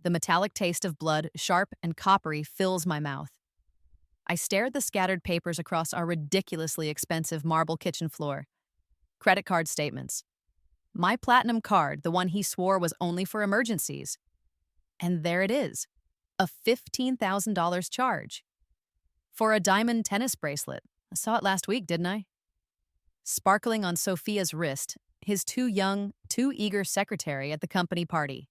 The metallic taste of blood, sharp and coppery, fills my mouth. I stare at the scattered papers across our ridiculously expensive marble kitchen floor. Credit card statements. My platinum card, the one he swore was only for emergencies. And there it is, a $15,000 charge. For a diamond tennis bracelet. I saw it last week, didn't I? Sparkling on Sophia's wrist, his too young, too eager secretary at the company party.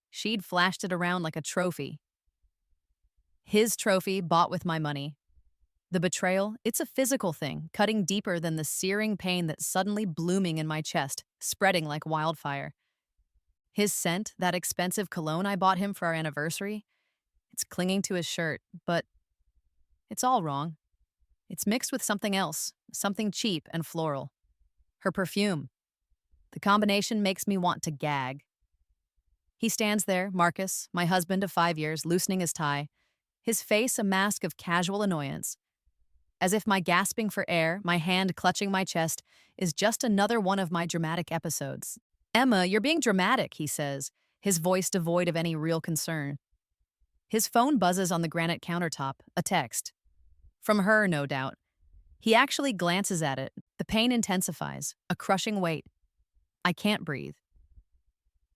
She'd flashed it around like a trophy. His trophy bought with my money. The betrayal, it's a physical thing, cutting deeper than the searing pain that's suddenly blooming in my chest, spreading like wildfire. His scent, that expensive cologne I bought him for our anniversary, it's clinging to his shirt, but it's all wrong. It's mixed with something else, something cheap and floral. Her perfume. The combination makes me want to gag. He stands there, Marcus, my husband of 5 years, loosening his tie, his face a mask of casual annoyance. As if my gasping for air, my hand clutching my chest, is just another one of my dramatic episodes. "Emma, you're being dramatic," he says, his voice devoid of any real concern. His phone buzzes on the granite countertop, a text. From her, no doubt. He actually glances at it. The pain intensifies, a crushing weight. I can't breathe.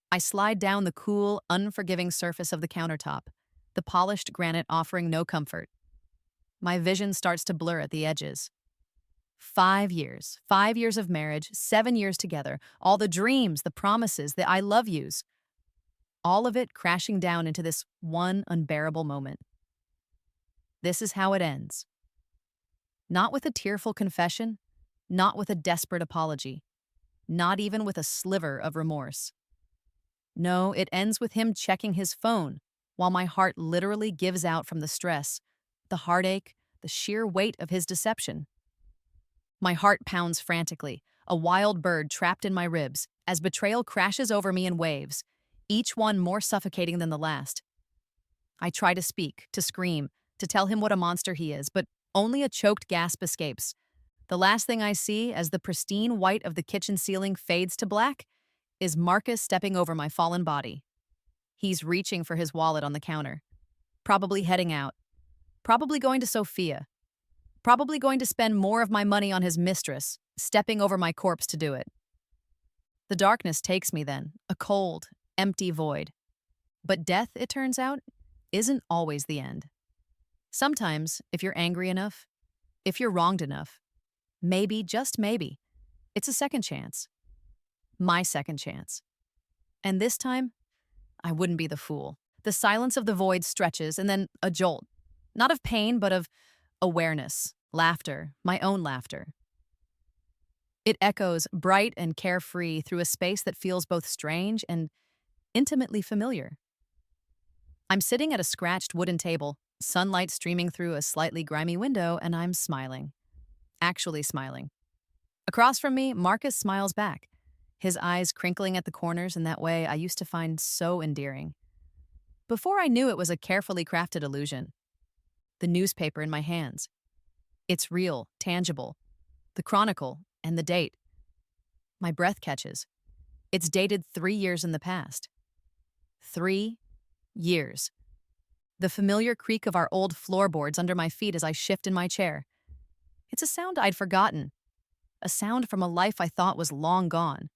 I slide down the cool, unforgiving surface of the countertop, the polished granite offering no comfort. My vision starts to blur at the edges. 5 years, 5 years of marriage, 7 years together, all the dreams, the promises, the I love yous. All of it crashing down into this one unbearable moment. This is how it ends. Not with a tearful confession, not with a desperate apology, not even with a sliver of remorse. No, it ends with him checking his phone, while my heart literally gives out from the stress, the heartache, the sheer weight of his deception. My heart pounds frantically, a wild bird trapped in my ribs, as betrayal crashes over me in waves, each one more suffocating than the last. I try to speak, to scream, to tell him what a monster he is, but only a choked gasp escapes. The last thing I see, as the pristine white of the kitchen ceiling fades to black, is Marcus stepping over my fallen body. He's reaching for his wallet on the counter, probably heading out, probably going to Sophia, probably going to spend more of my money on his mistress, stepping over my corpse to do it. The darkness takes me then, a cold, empty void. But death, it turns out, isn't always the end. Sometimes, if you're angry enough, if you're wronged enough, maybe, just maybe, it's a second chance. My second chance. And this time, I wouldn't be the fool. The silence of the void stretches, and then a jolt. Not of pain, but of awareness, laughter, my own laughter. It echoes bright and carefree through a space that feels both strange and intimately familiar. I'm sitting at a scratched wooden table, sunlight streaming through a slightly grimy window, and I'm smiling. Actually smiling. Across from me, Marcus smiles back, his eyes crinkling at the corners in that way I used to find so endearing. Before I knew it was a carefully crafted illusion. The newspaper in my hands. It's real, tangible. The chronicle and the date. My breath catches. It's dated 3 years in the past. 3 years. The familiar creak of our old floorboards under my feet as I shift in my chair. It's a sound I'd forgotten. A sound from a life I thought was long gone.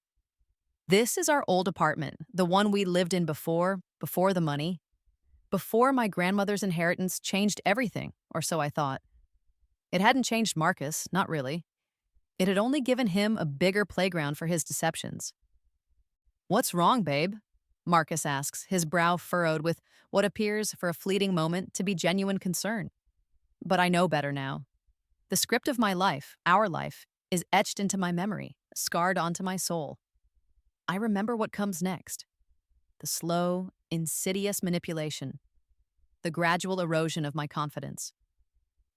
This is our old apartment, the one we lived in before the money. Before my grandmother's inheritance changed everything, or so I thought. It hadn't changed Marcus, not really. It had only given him a bigger playground for his deceptions. "What's wrong, babe?" Marcus asks, his brow furrowed with what appears, for a fleeting moment, to be genuine concern. But I know better now. The script of my life, our life, is etched into my memory, scarred onto my soul. I remember what comes next. The slow, insidious manipulation. The gradual erosion of my confidence.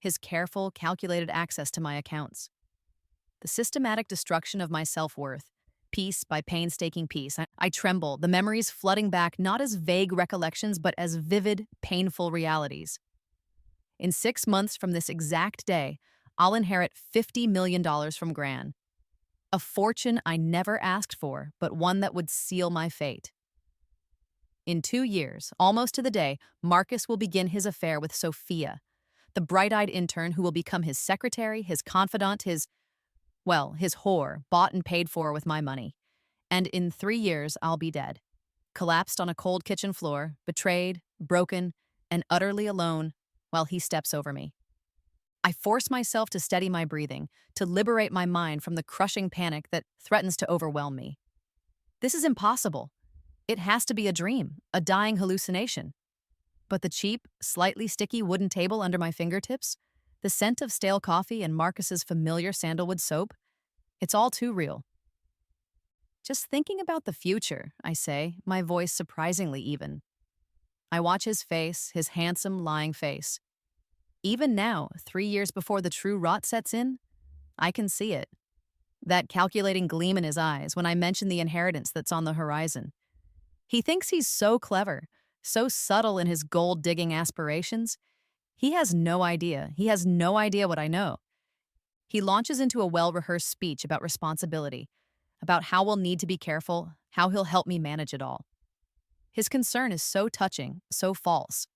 His careful, calculated access to my accounts. The systematic destruction of my self-worth, piece by painstaking piece. I tremble, the memories flooding back not as vague recollections, but as vivid, painful realities. In 6 months from this exact day, I'll inherit $50 million from Gran. A fortune I never asked for, but one that would seal my fate. In 2 years, almost to the day, Marcus will begin his affair with Sophia, the bright-eyed intern who will become his secretary, his confidant, his whore, bought and paid for with my money. And in 3 years, I'll be dead, collapsed on a cold kitchen floor, betrayed, broken, and utterly alone while he steps over me. I force myself to steady my breathing, to liberate my mind from the crushing panic that threatens to overwhelm me. This is impossible. It has to be a dream, a dying hallucination. But the cheap, slightly sticky wooden table under my fingertips, the scent of stale coffee and Marcus's familiar sandalwood soap, it's all too real. Just thinking about the future, I say, my voice surprisingly even. I watch his face, his handsome, lying face. Even now, 3 years before the true rot sets in, I can see it. That calculating gleam in his eyes when I mention the inheritance that's on the horizon. He thinks he's so clever, so subtle in his gold-digging aspirations. He has no idea. He has no idea what I know. He launches into a well-rehearsed speech about responsibility, about how we'll need to be careful, how he'll help me manage it all. His concern is so touching, so false.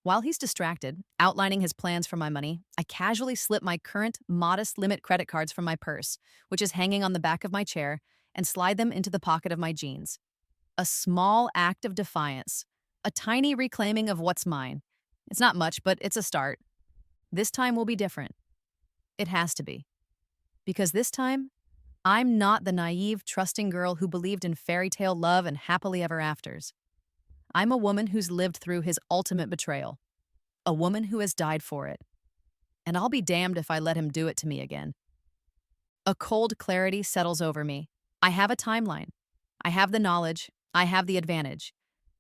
While he's distracted, outlining his plans for my money, I casually slip my current modest limit credit cards from my purse, which is hanging on the back of my chair, and slide them into the pocket of my jeans. A small act of defiance, a tiny reclaiming of what's mine. It's not much, but it's a start. This time will be different. It has to be. Because this time, I'm not the naive, trusting girl who believed in fairy tale love and happily ever afters. I'm a woman who's lived through his ultimate betrayal. A woman who has died for it. And I'll be damned if I let him do it to me again. A cold clarity settles over me. I have a timeline. I have the knowledge. I have the advantage.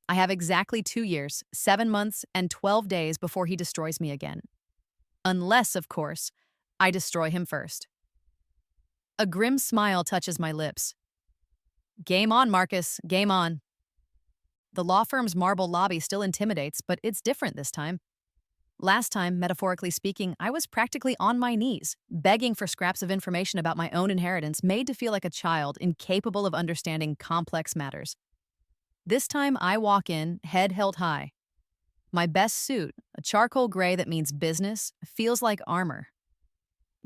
I have exactly 2 years, 7 months, and 12 days before he destroys me again. Unless, of course, I destroy him first. A grim smile touches my lips. Game on, Marcus. Game on. The law firm's marble lobby still intimidates, but it's different this time. Last time, metaphorically speaking, I was practically on my knees, begging for scraps of information about my own inheritance, made to feel like a child, incapable of understanding complex matters. This time, I walk in, head held high. My best suit, a charcoal gray that means business, feels like armor.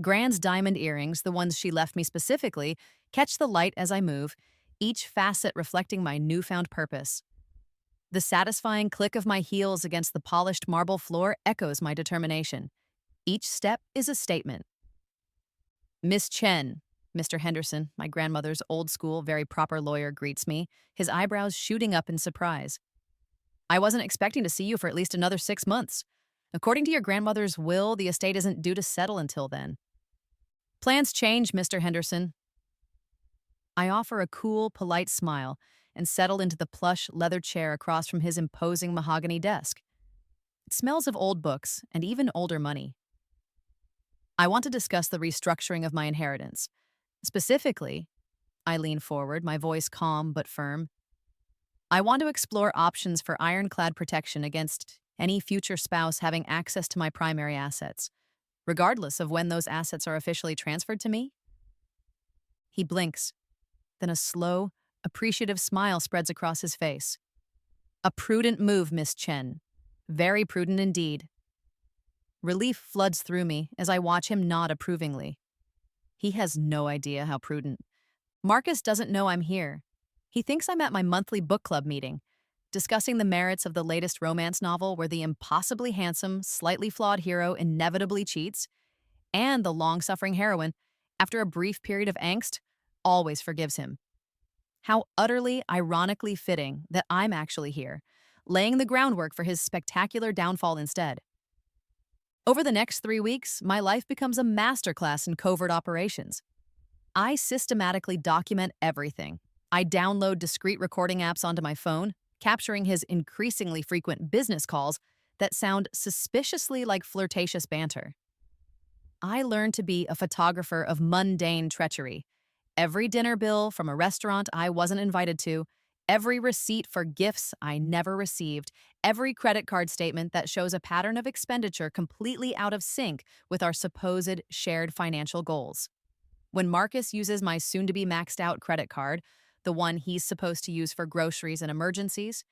Gran's diamond earrings, the ones she left me specifically, catch the light as I move, each facet reflecting my newfound purpose. The satisfying click of my heels against the polished marble floor echoes my determination. Each step is a statement. Miss Chen, Mr. Henderson, my grandmother's old-school, very proper lawyer, greets me, his eyebrows shooting up in surprise. I wasn't expecting to see you for at least another 6 months. According to your grandmother's will, the estate isn't due to settle until then. Plans change, Mr. Henderson. I offer a cool, polite smile and settle into the plush leather chair across from his imposing mahogany desk. It smells of old books and even older money. I want to discuss the restructuring of my inheritance. Specifically, I lean forward, my voice calm but firm. I want to explore options for ironclad protection against any future spouse having access to my primary assets, regardless of when those assets are officially transferred to me. He blinks, then a slow, appreciative smile spreads across his face. A prudent move, Miss Chen. Very prudent indeed. Relief floods through me as I watch him nod approvingly. He has no idea how prudent. Marcus doesn't know I'm here. He thinks I'm at my monthly book club meeting, discussing the merits of the latest romance novel where the impossibly handsome, slightly flawed hero inevitably cheats, and the long-suffering heroine, after a brief period of angst, always forgives him. How utterly, ironically fitting that I'm actually here, laying the groundwork for his spectacular downfall instead. Over the next 3 weeks, my life becomes a masterclass in covert operations. I systematically document everything. I download discrete recording apps onto my phone, capturing his increasingly frequent business calls that sound suspiciously like flirtatious banter. I learned to be a photographer of mundane treachery. Every dinner bill from a restaurant I wasn't invited to, every receipt for gifts I never received, every credit card statement that shows a pattern of expenditure completely out of sync with our supposed shared financial goals. When Marcus uses my soon-to-be maxed-out credit card, the one he's supposed to use for groceries and emergencies,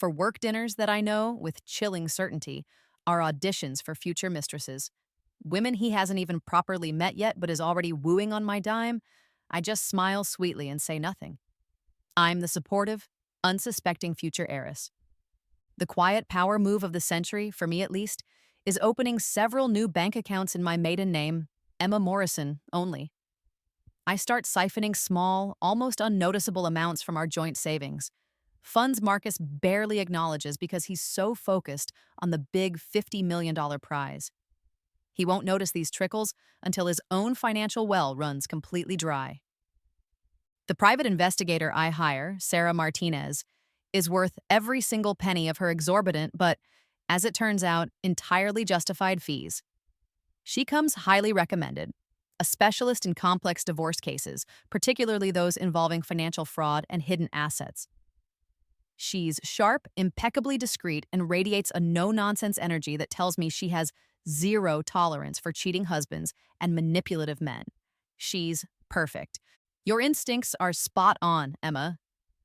for work dinners that I know, with chilling certainty, are auditions for future mistresses. Women he hasn't even properly met yet but is already wooing on my dime. I just smile sweetly and say nothing. I'm the supportive, unsuspecting future heiress. The quiet power move of the century, for me at least, is opening several new bank accounts in my maiden name, Emma Morrison, only. I start siphoning small, almost unnoticeable amounts from our joint savings. Funds Marcus barely acknowledges because he's so focused on the big $50 million prize. He won't notice these trickles until his own financial well runs completely dry. The private investigator I hire, Sarah Martinez, is worth every single penny of her exorbitant but, as it turns out, entirely justified fees. She comes highly recommended, a specialist in complex divorce cases, particularly those involving financial fraud and hidden assets. She's sharp, impeccably discreet, and radiates a no-nonsense energy that tells me she has zero tolerance for cheating husbands and manipulative men. She's perfect. Your instincts are spot on, Emma,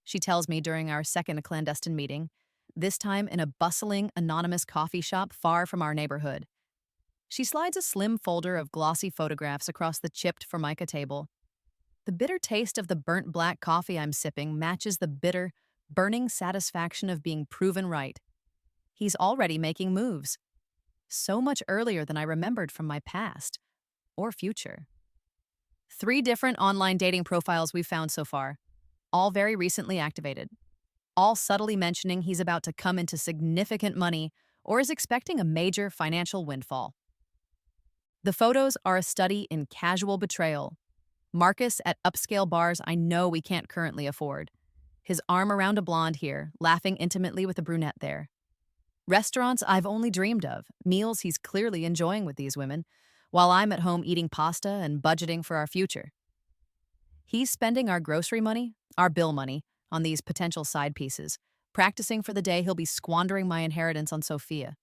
she tells me during our second clandestine meeting, this time in a bustling, anonymous coffee shop far from our neighborhood. She slides a slim folder of glossy photographs across the chipped Formica table. The bitter taste of the burnt black coffee I'm sipping matches the bitter, burning satisfaction of being proven right. He's already making moves. So much earlier than I remembered from my past or future. 3 different online dating profiles we've found so far, all very recently activated, all subtly mentioning he's about to come into significant money or is expecting a major financial windfall. The photos are a study in casual betrayal. Marcus at upscale bars I know we can't currently afford. His arm around a blonde here, laughing intimately with a brunette there. Restaurants I've only dreamed of, meals he's clearly enjoying with these women, while I'm at home eating pasta and budgeting for our future. He's spending our grocery money, our bill money, on these potential side pieces, practicing for the day he'll be squandering my inheritance on Sophia.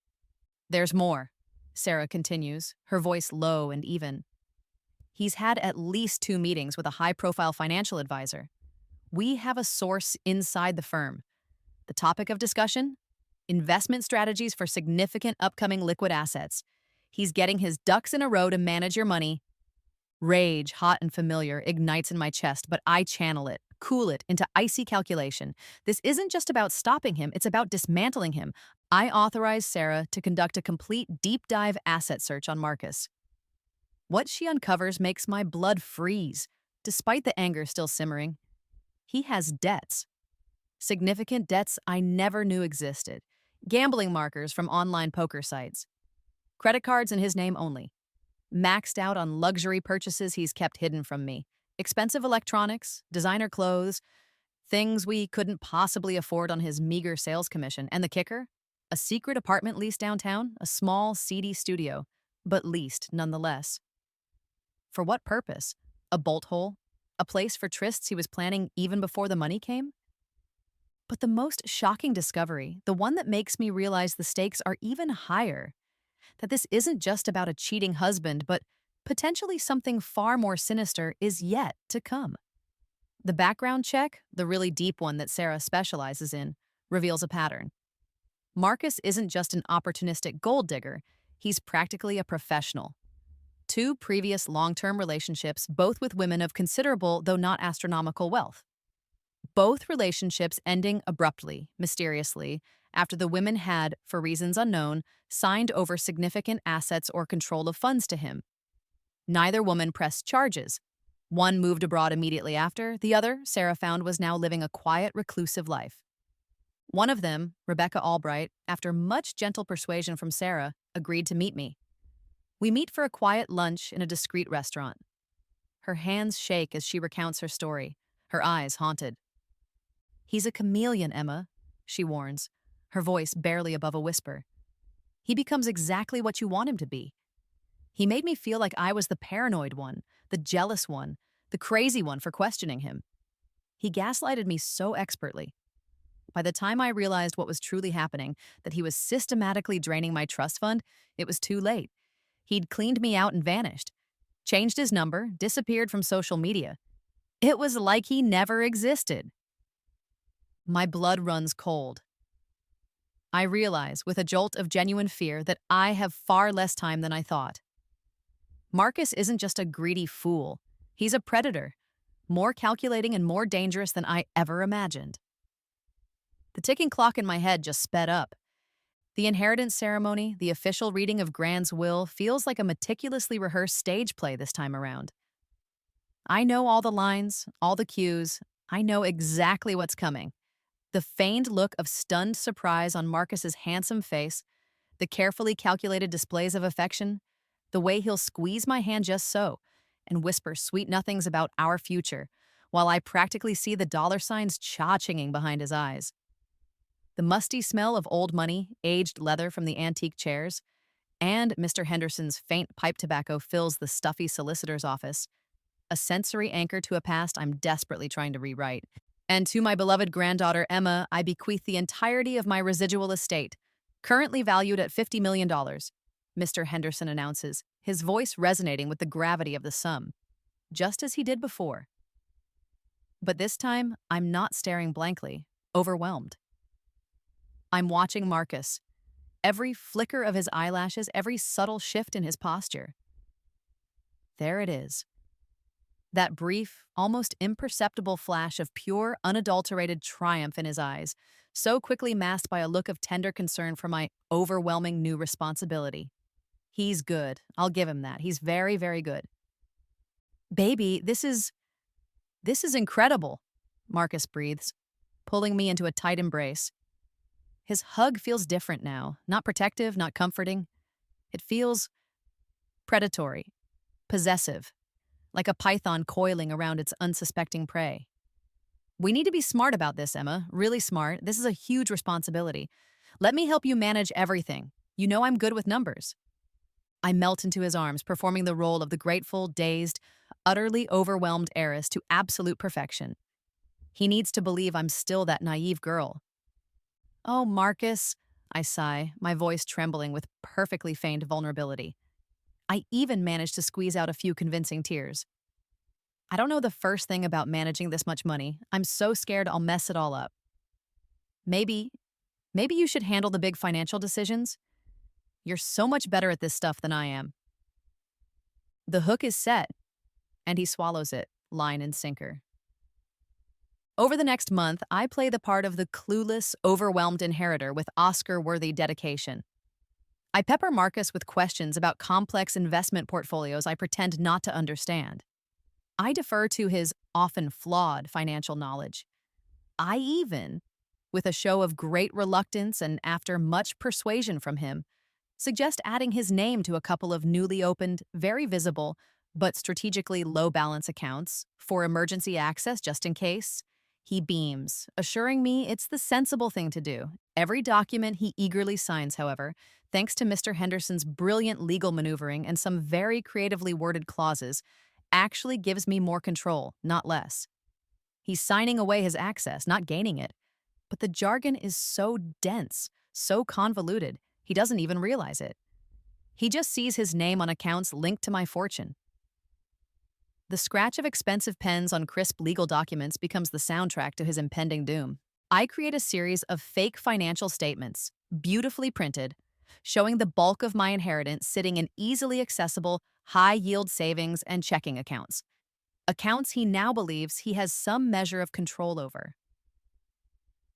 There's more, Sarah continues, her voice low and even. He's had at least 2 meetings with a high-profile financial advisor. We have a source inside the firm. The topic of discussion? Investment strategies for significant upcoming liquid assets. He's getting his ducks in a row to manage your money. Rage, hot and familiar, ignites in my chest, but I channel it, cool it into icy calculation. This isn't just about stopping him, it's about dismantling him. I authorize Sarah to conduct a complete deep dive asset search on Marcus. What she uncovers makes my blood freeze, despite the anger still simmering. He has debts. Significant debts I never knew existed. Gambling markers from online poker sites. Credit cards in his name only. Maxed out on luxury purchases he's kept hidden from me. Expensive electronics, designer clothes, things we couldn't possibly afford on his meager sales commission. And the kicker? A secret apartment leased downtown, a small, seedy studio, but leased nonetheless. For what purpose? A bolt hole? A place for trysts he was planning even before the money came? But the most shocking discovery, the one that makes me realize the stakes are even higher, that this isn't just about a cheating husband, but potentially something far more sinister is yet to come. The background check, the really deep one that Sarah specializes in, reveals a pattern. Marcus isn't just an opportunistic gold digger, he's practically a professional. 2 previous long-term relationships, both with women of considerable, though not astronomical, wealth. Both relationships ending abruptly, mysteriously, after the women had, for reasons unknown, signed over significant assets or control of funds to him. Neither woman pressed charges. One moved abroad immediately after, the other, Sarah found, was now living a quiet, reclusive life. One of them, Rebecca Albright, after much gentle persuasion from Sarah, agreed to meet me. We meet for a quiet lunch in a discreet restaurant. Her hands shake as she recounts her story, her eyes haunted. He's a chameleon, Emma, she warns, her voice barely above a whisper. He becomes exactly what you want him to be. He made me feel like I was the paranoid one, the jealous one, the crazy one for questioning him. He gaslighted me so expertly. By the time I realized what was truly happening, that he was systematically draining my trust fund, it was too late. He'd cleaned me out and vanished, changed his number, disappeared from social media. It was like he never existed. My blood runs cold. I realize, with a jolt of genuine fear, that I have far less time than I thought. Marcus isn't just a greedy fool. He's a predator, more calculating and more dangerous than I ever imagined. The ticking clock in my head just sped up. The inheritance ceremony, the official reading of Grand's will, feels like a meticulously rehearsed stage play this time around. I know all the lines, all the cues. I know exactly what's coming. The feigned look of stunned surprise on Marcus's handsome face, the carefully calculated displays of affection, the way he'll squeeze my hand just so and whisper sweet nothings about our future, while I practically see the dollar signs cha-chinging behind his eyes. The musty smell of old money, aged leather from the antique chairs, and Mr. Henderson's faint pipe tobacco fills the stuffy solicitor's office, a sensory anchor to a past I'm desperately trying to rewrite. And to my beloved granddaughter, Emma, I bequeath the entirety of my residual estate, currently valued at $50 million, Mr. Henderson announces, his voice resonating with the gravity of the sum, just as he did before. But this time, I'm not staring blankly, overwhelmed. I'm watching Marcus, every flicker of his eyelashes, every subtle shift in his posture. There it is. That brief, almost imperceptible flash of pure, unadulterated triumph in his eyes, so quickly masked by a look of tender concern for my overwhelming new responsibility. He's good. I'll give him that. He's very, very good. Baby, this is incredible, Marcus breathes, pulling me into a tight embrace. His hug feels different now, not protective, not comforting. It feels predatory, possessive, like a python coiling around its unsuspecting prey. We need to be smart about this, Emma, really smart. This is a huge responsibility. Let me help you manage everything. You know I'm good with numbers. I melt into his arms, performing the role of the grateful, dazed, utterly overwhelmed heiress to absolute perfection. He needs to believe I'm still that naive girl. Oh, Marcus, I sigh, my voice trembling with perfectly feigned vulnerability. I even managed to squeeze out a few convincing tears. I don't know the first thing about managing this much money. I'm so scared I'll mess it all up. Maybe you should handle the big financial decisions? You're so much better at this stuff than I am. The hook is set, and he swallows it, line and sinker. Over the next month, I play the part of the clueless, overwhelmed inheritor with Oscar-worthy dedication. I pepper Marcus with questions about complex investment portfolios I pretend not to understand. I defer to his often flawed financial knowledge. I even, with a show of great reluctance and after much persuasion from him, suggest adding his name to a couple of newly opened, very visible, but strategically low-balance accounts for emergency access just in case. He beams, assuring me it's the sensible thing to do. Every document he eagerly signs, however, thanks to Mr. Henderson's brilliant legal maneuvering and some very creatively worded clauses, actually gives me more control, not less. He's signing away his access, not gaining it. But the jargon is so dense, so convoluted, he doesn't even realize it. He just sees his name on accounts linked to my fortune. The scratch of expensive pens on crisp legal documents becomes the soundtrack to his impending doom. I create a series of fake financial statements, beautifully printed, showing the bulk of my inheritance sitting in easily accessible, high-yield savings and checking accounts. Accounts he now believes he has some measure of control over.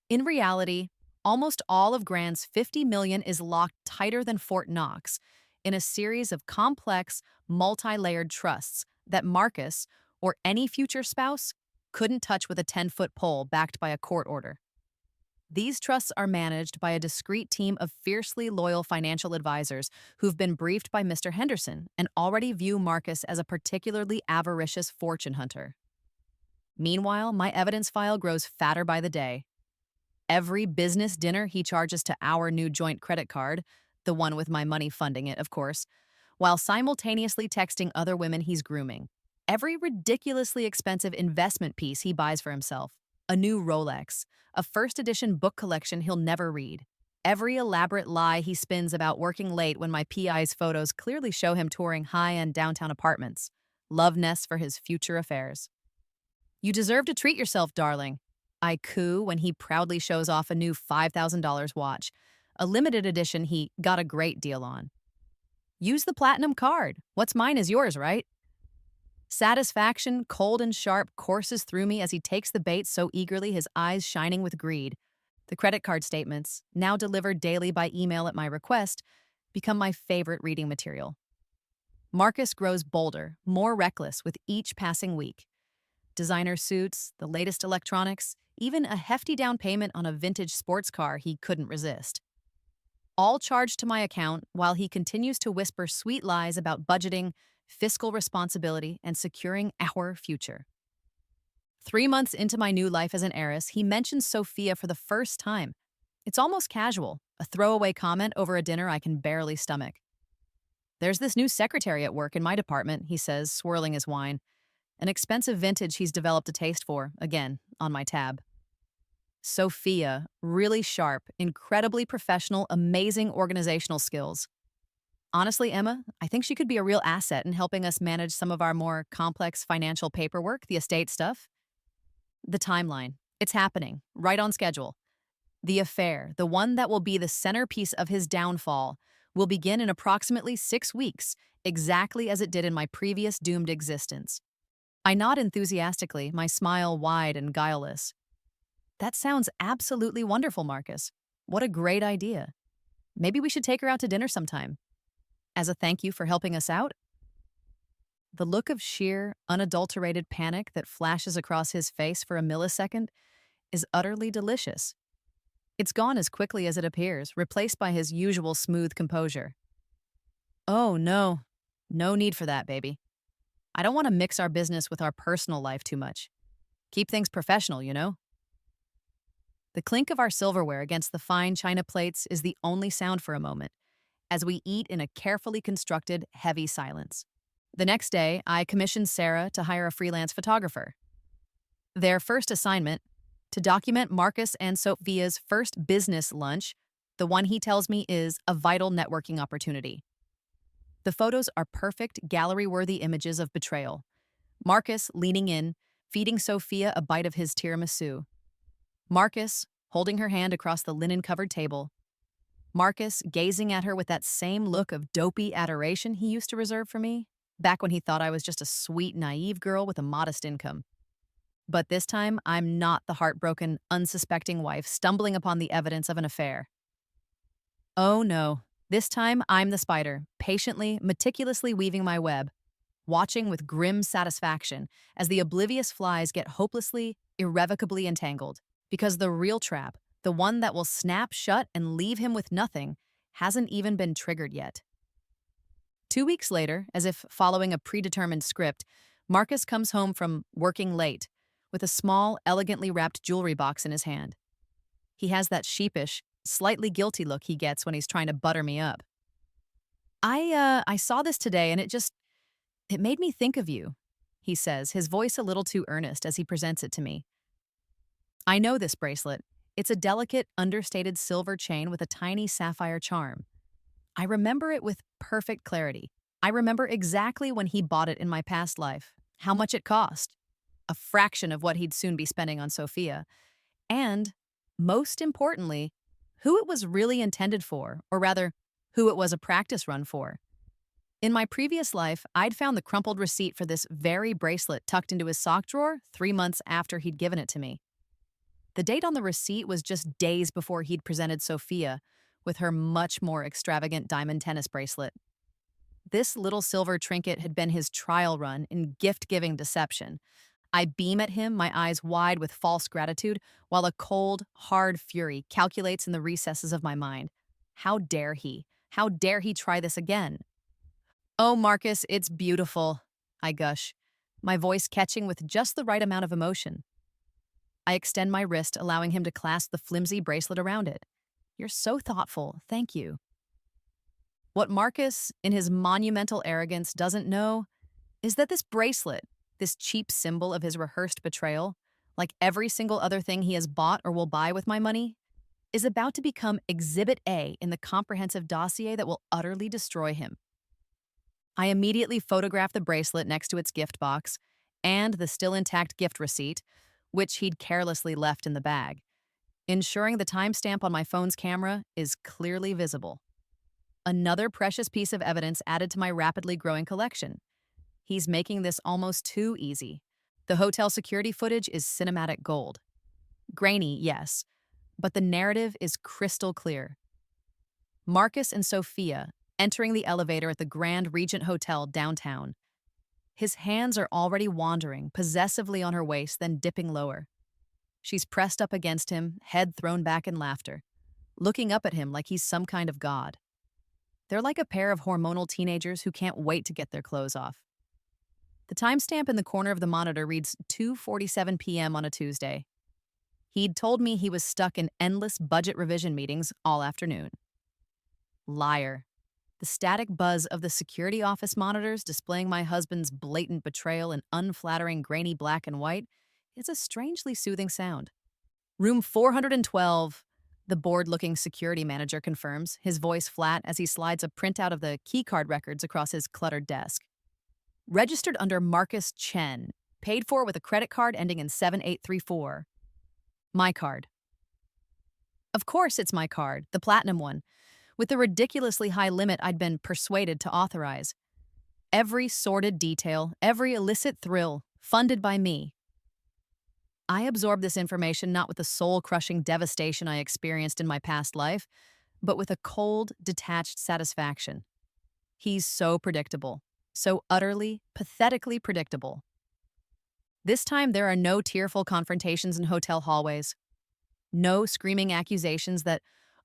In reality, almost all of Grand's $50 million is locked tighter than Fort Knox in a series of complex, multi-layered trusts that Marcus, or any future spouse, couldn't touch with a 10-foot pole backed by a court order. These trusts are managed by a discreet team of fiercely loyal financial advisors who've been briefed by Mr. Henderson and already view Marcus as a particularly avaricious fortune hunter. Meanwhile, my evidence file grows fatter by the day. Every business dinner he charges to our new joint credit card, the one with my money funding it, of course, while simultaneously texting other women he's grooming. Every ridiculously expensive investment piece he buys for himself. A new Rolex, a first-edition book collection he'll never read. Every elaborate lie he spins about working late when my PI's photos clearly show him touring high-end downtown apartments. Love nests for his future affairs. You deserve to treat yourself, darling. I coo when he proudly shows off a new $5,000 watch, a limited edition he got a great deal on. Use the platinum card. What's mine is yours, right? Satisfaction, cold and sharp, courses through me as he takes the bait so eagerly, his eyes shining with greed. The credit card statements, now delivered daily by email at my request, become my favorite reading material. Marcus grows bolder, more reckless with each passing week. Designer suits, the latest electronics, even a hefty down payment on a vintage sports car he couldn't resist. All charged to my account while he continues to whisper sweet lies about budgeting, fiscal responsibility, and securing our future. 3 months into my new life as an heiress, he mentions Sophia for the first time. It's almost casual, a throwaway comment over a dinner I can barely stomach. There's this new secretary at work in my department, he says, swirling his wine. An expensive vintage he's developed a taste for, again, on my tab. Sophia, really sharp, incredibly professional, amazing organizational skills. Honestly, Emma, I think she could be a real asset in helping us manage some of our more complex financial paperwork, the estate stuff. The timeline. It's happening, right on schedule. The affair, the one that will be the centerpiece of his downfall, will begin in approximately 6 weeks, exactly as it did in my previous doomed existence. I nod enthusiastically, my smile wide and guileless. That sounds absolutely wonderful, Marcus. What a great idea. Maybe we should take her out to dinner sometime. As a thank you for helping us out? The look of sheer, unadulterated panic that flashes across his face for a millisecond is utterly delicious. It's gone as quickly as it appears, replaced by his usual smooth composure. Oh, no. No need for that, baby. I don't want to mix our business with our personal life too much. Keep things professional, you know? The clink of our silverware against the fine china plates is the only sound for a moment, as we eat in a carefully constructed, heavy silence. The next day, I commissioned Sarah to hire a freelance photographer. Their first assignment, to document Marcus and Sophia's first business lunch, the one he tells me is a vital networking opportunity. The photos are perfect, gallery-worthy images of betrayal. Marcus leaning in, feeding Sophia a bite of his tiramisu. Marcus holding her hand across the linen-covered table. Marcus gazing at her with that same look of dopey adoration he used to reserve for me, back when he thought I was just a sweet, naive girl with a modest income. But this time, I'm not the heartbroken, unsuspecting wife stumbling upon the evidence of an affair. Oh no, this time I'm the spider, patiently, meticulously weaving my web, watching with grim satisfaction as the oblivious flies get hopelessly, irrevocably entangled, because the real trap, the one that will snap shut and leave him with nothing, hasn't even been triggered yet. 2 weeks later, as if following a predetermined script, Marcus comes home from working late with a small, elegantly wrapped jewelry box in his hand. He has that sheepish, slightly guilty look he gets when he's trying to butter me up. I saw this today and it made me think of you, he says, his voice a little too earnest as he presents it to me. I know this bracelet. It's a delicate, understated silver chain with a tiny sapphire charm. I remember it with perfect clarity. I remember exactly when he bought it in my past life, how much it cost, a fraction of what he'd soon be spending on Sophia, and, most importantly, who it was really intended for, or rather, who it was a practice run for. In my previous life, I'd found the crumpled receipt for this very bracelet tucked into his sock drawer 3 months after he'd given it to me. The date on the receipt was just days before he'd presented Sophia with her much more extravagant diamond tennis bracelet. This little silver trinket had been his trial run in gift-giving deception. I beam at him, my eyes wide with false gratitude, while a cold, hard fury calculates in the recesses of my mind. How dare he? How dare he try this again? Oh, Marcus, it's beautiful, I gush, my voice catching with just the right amount of emotion. I extend my wrist, allowing him to clasp the flimsy bracelet around it. You're so thoughtful, thank you. What Marcus, in his monumental arrogance, doesn't know is that this bracelet, this cheap symbol of his rehearsed betrayal, like every single other thing he has bought or will buy with my money, is about to become Exhibit A in the comprehensive dossier that will utterly destroy him. I immediately photograph the bracelet next to its gift box and the still intact gift receipt, which he'd carelessly left in the bag. ensuring the timestamp on my phone's camera is clearly visible. Another precious piece of evidence added to my rapidly growing collection. He's making this almost too easy. The hotel security footage is cinematic gold. Grainy, yes, but the narrative is crystal clear. Marcus and Sophia entering the elevator at the Grand Regent Hotel downtown. His hands are already wandering possessively on her waist, then dipping lower. She's pressed up against him, head thrown back in laughter, looking up at him like he's some kind of god. They're like a pair of hormonal teenagers who can't wait to get their clothes off. The timestamp in the corner of the monitor reads 2:47 p.m. on a Tuesday. He'd told me he was stuck in endless budget revision meetings all afternoon. Liar. The static buzz of the security office monitors displaying my husband's blatant betrayal in unflattering grainy black and white is a strangely soothing sound. Room 412, the bored-looking security manager confirms, his voice flat as he slides a printout of the keycard records across his cluttered desk. Registered under Marcus Chen, paid for with a credit card ending in 7834. My card. Of course it's my card, the platinum one, with the ridiculously high limit I'd been persuaded to authorize. Every sordid detail, every illicit thrill, funded by me. I absorbed this information not with the soul-crushing devastation I experienced in my past life, but with a cold, detached satisfaction. He's so predictable, so utterly, pathetically predictable. This time there are no tearful confrontations in hotel hallways, no screaming accusations that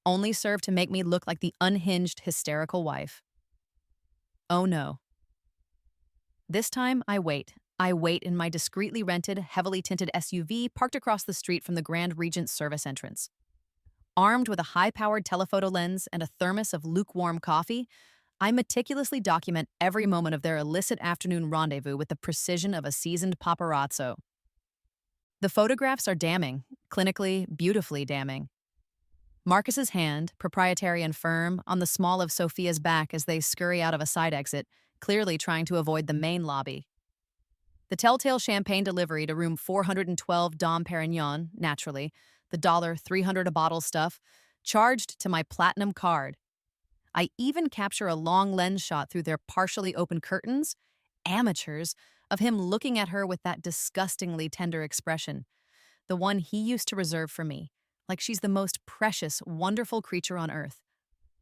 only serve to make me look like the unhinged, hysterical wife. Oh no. This time I wait. I wait in my discreetly rented, heavily tinted SUV parked across the street from the Grand Regent service entrance. Armed with a high-powered telephoto lens and a thermos of lukewarm coffee, I meticulously document every moment of their illicit afternoon rendezvous with the precision of a seasoned paparazzo. The photographs are damning, clinically, beautifully damning. Marcus's hand, proprietary and firm, on the small of Sophia's back as they scurry out of a side exit, clearly trying to avoid the main lobby. The telltale champagne delivery to room 412 Dom Perignon, naturally, the $300 a bottle stuff, charged to my platinum card. I even capture a long lens shot through their partially open curtains, amateurs, of him looking at her with that disgustingly tender expression, the one he used to reserve for me, like she's the most precious, wonderful creature on earth,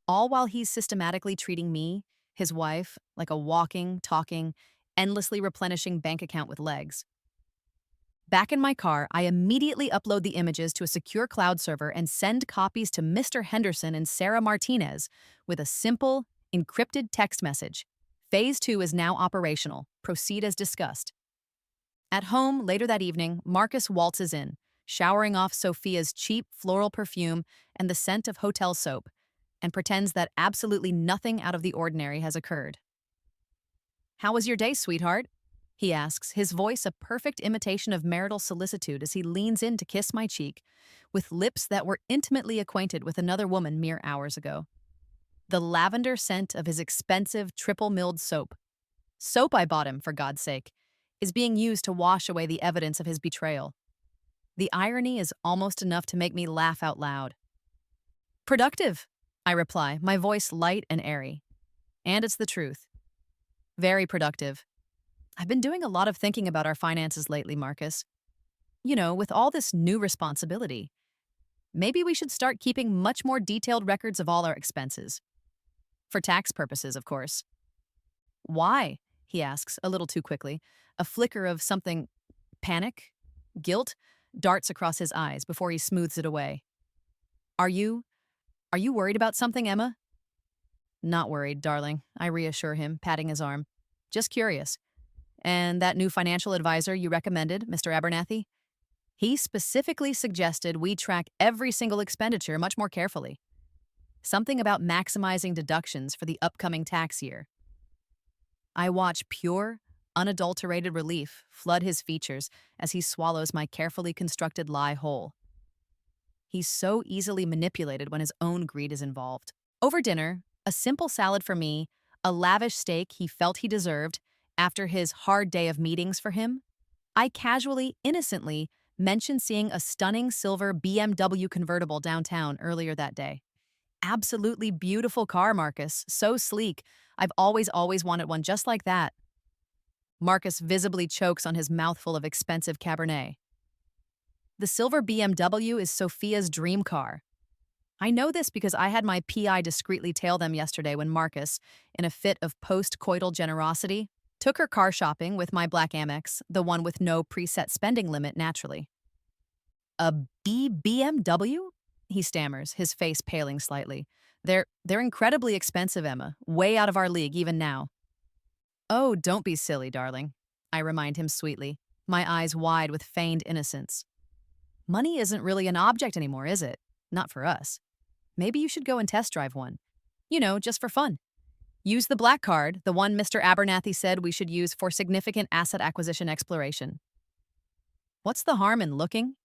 all while he's systematically treating me, his wife, like a walking, talking, endlessly replenishing bank account with legs. Back in my car, I immediately upload the images to a secure cloud server and send copies to Mr. Henderson and Sarah Martinez with a simple, encrypted text message. Phase 2 is now operational. Proceed as discussed. At home, later that evening, Marcus waltzes in, showering off Sophia's cheap floral perfume and the scent of hotel soap, and pretends that absolutely nothing out of the ordinary has occurred. "How was your day, sweetheart?" he asks, his voice a perfect imitation of marital solicitude as he leans in to kiss my cheek, with lips that were intimately acquainted with another woman mere hours ago. The lavender scent of his expensive triple-milled soap. Soap I bought him, for God's sake, is being used to wash away the evidence of his betrayal. The irony is almost enough to make me laugh out loud. "Productive," I reply, my voice light and airy. And it's the truth. Very productive. I've been doing a lot of thinking about our finances lately, Marcus. You know, with all this new responsibility, maybe we should start keeping much more detailed records of all our expenses. For tax purposes, of course. "Why?" he asks, a little too quickly. A flicker of something, panic, guilt, darts across his eyes before he smooths it away. Are you worried about something, Emma?" "Not worried, darling," I reassure him, patting his arm. "Just curious. And that new financial advisor you recommended, Mr. Abernathy? He specifically suggested we track every single expenditure much more carefully. Something about maximizing deductions for the upcoming tax year." I watch pure, unadulterated relief flood his features as he swallows my carefully constructed lie whole. He's so easily manipulated when his own greed is involved. Over dinner, a simple salad for me, a lavish steak he felt he deserved after his hard day of meetings for him, I casually, innocently, mentioned seeing a stunning silver BMW convertible downtown earlier that day. Absolutely beautiful car, Marcus. So sleek. I've always wanted one just like that. Marcus visibly chokes on his mouthful of expensive Cabernet. The silver BMW is Sophia's dream car. I know this because I had my PI discreetly tail them yesterday when Marcus, in a fit of post-coital generosity, took her car shopping with my black Amex, the one with no preset spending limit, naturally. A BMW? He stammers, his face paling slightly. They're incredibly expensive, Emma. Way out of our league, even now. Oh, don't be silly, darling. I remind him sweetly, my eyes wide with feigned innocence. Money isn't really an object anymore, is it? Not for us. Maybe you should go and test drive one. You know, just for fun. Use the black card, the one Mr. Abernathy said we should use for significant asset acquisition exploration. What's the harm in looking?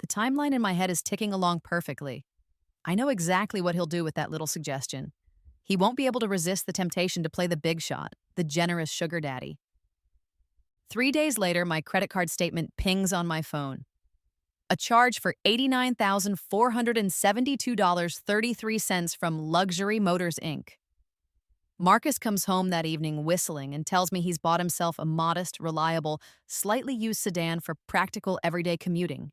The timeline in my head is ticking along perfectly. I know exactly what he'll do with that little suggestion. He won't be able to resist the temptation to play the big shot, the generous sugar daddy. 3 days later, my credit card statement pings on my phone. A charge for $89,472.33 from Luxury Motors, Inc. Marcus comes home that evening whistling and tells me he's bought himself a modest, reliable, slightly used sedan for practical everyday commuting.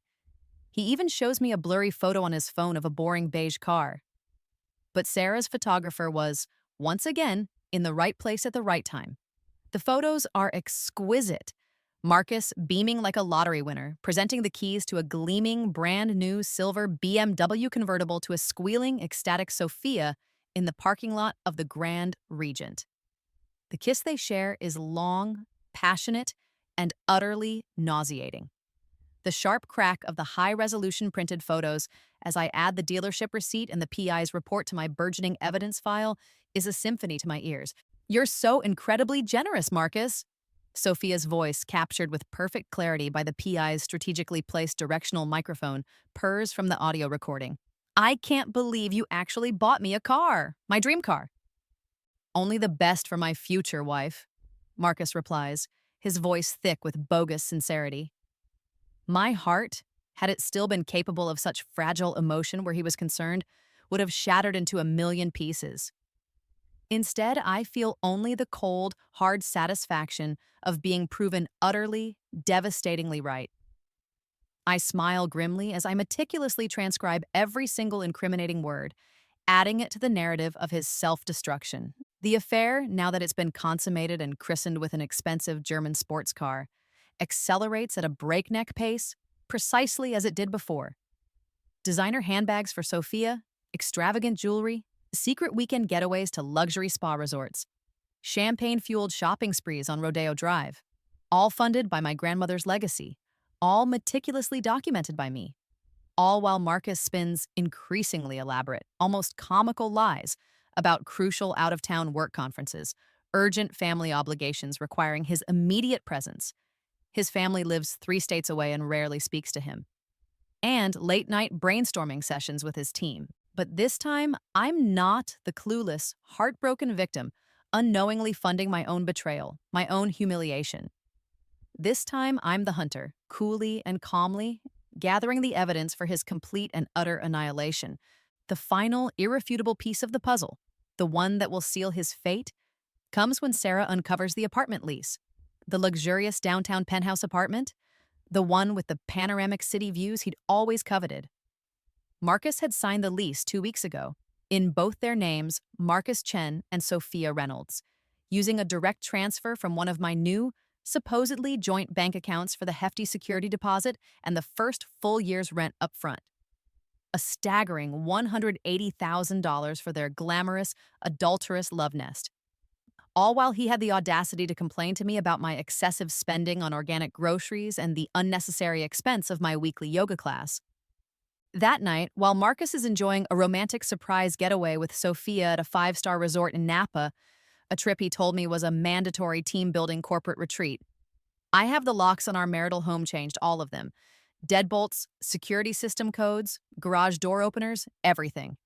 He even shows me a blurry photo on his phone of a boring beige car. But Sarah's photographer was, once again, in the right place at the right time. The photos are exquisite. Marcus, beaming like a lottery winner, presenting the keys to a gleaming, brand-new silver BMW convertible to a squealing, ecstatic Sophia in the parking lot of the Grand Regent. The kiss they share is long, passionate, and utterly nauseating. The sharp crack of the high-resolution printed photos as I add the dealership receipt and the PI's report to my burgeoning evidence file is a symphony to my ears. You're so incredibly generous, Marcus. Sophia's voice, captured with perfect clarity by the PI's strategically placed directional microphone, purrs from the audio recording. I can't believe you actually bought me a car, my dream car. Only the best for my future wife, Marcus replies, his voice thick with bogus sincerity. My heart, had it still been capable of such fragile emotion where he was concerned, would have shattered into a million pieces. Instead, I feel only the cold, hard satisfaction of being proven utterly, devastatingly right. I smile grimly as I meticulously transcribe every single incriminating word, adding it to the narrative of his self-destruction. The affair, now that it's been consummated and christened with an expensive German sports car, accelerates at a breakneck pace, precisely as it did before. Designer handbags for Sophia, extravagant jewelry, secret weekend getaways to luxury spa resorts, champagne-fueled shopping sprees on Rodeo Drive, all funded by my grandmother's legacy, all meticulously documented by me, all while Marcus spins increasingly elaborate, almost comical lies about crucial out-of-town work conferences, urgent family obligations requiring his immediate presence. His family lives 3 states away and rarely speaks to him. And late-night brainstorming sessions with his team. But this time, I'm not the clueless, heartbroken victim, unknowingly funding my own betrayal, my own humiliation. This time, I'm the hunter, coolly and calmly, gathering the evidence for his complete and utter annihilation. The final, irrefutable piece of the puzzle, the one that will seal his fate, comes when Sarah uncovers the apartment lease. The luxurious downtown penthouse apartment, the one with the panoramic city views he'd always coveted. Marcus had signed the lease 2 weeks ago, in both their names, Marcus Chen and Sophia Reynolds, using a direct transfer from one of my new, supposedly joint bank accounts for the hefty security deposit and the first full year's rent up front. A staggering $180,000 for their glamorous, adulterous love nest. All while he had the audacity to complain to me about my excessive spending on organic groceries and the unnecessary expense of my weekly yoga class. That night, while Marcus is enjoying a romantic surprise getaway with Sophia at a 5-star resort in Napa, a trip he told me was a mandatory team-building corporate retreat, I have the locks on our marital home changed, all of them. Deadbolts, security system codes, garage door openers, everything.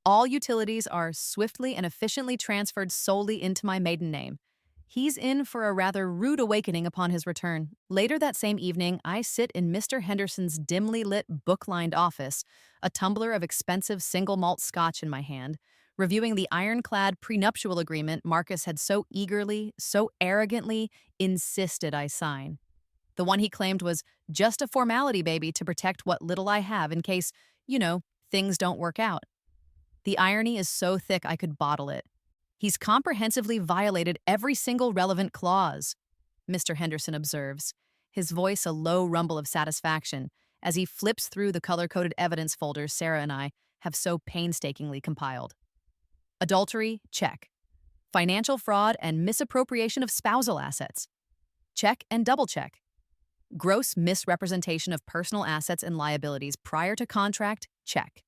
All utilities are swiftly and efficiently transferred solely into my maiden name. He's in for a rather rude awakening upon his return. Later that same evening, I sit in Mr. Henderson's dimly lit, book-lined office, a tumbler of expensive single malt scotch in my hand, reviewing the ironclad prenuptial agreement Marcus had so eagerly, so arrogantly insisted I sign. The one he claimed was just a formality, baby, to protect what little I have in case, things don't work out. The irony is so thick I could bottle it. He's comprehensively violated every single relevant clause, Mr. Henderson observes, his voice a low rumble of satisfaction as he flips through the color-coded evidence folders Sarah and I have so painstakingly compiled. Adultery, check. Financial fraud and misappropriation of spousal assets. Check and double check. Gross misrepresentation of personal assets and liabilities prior to contract, check.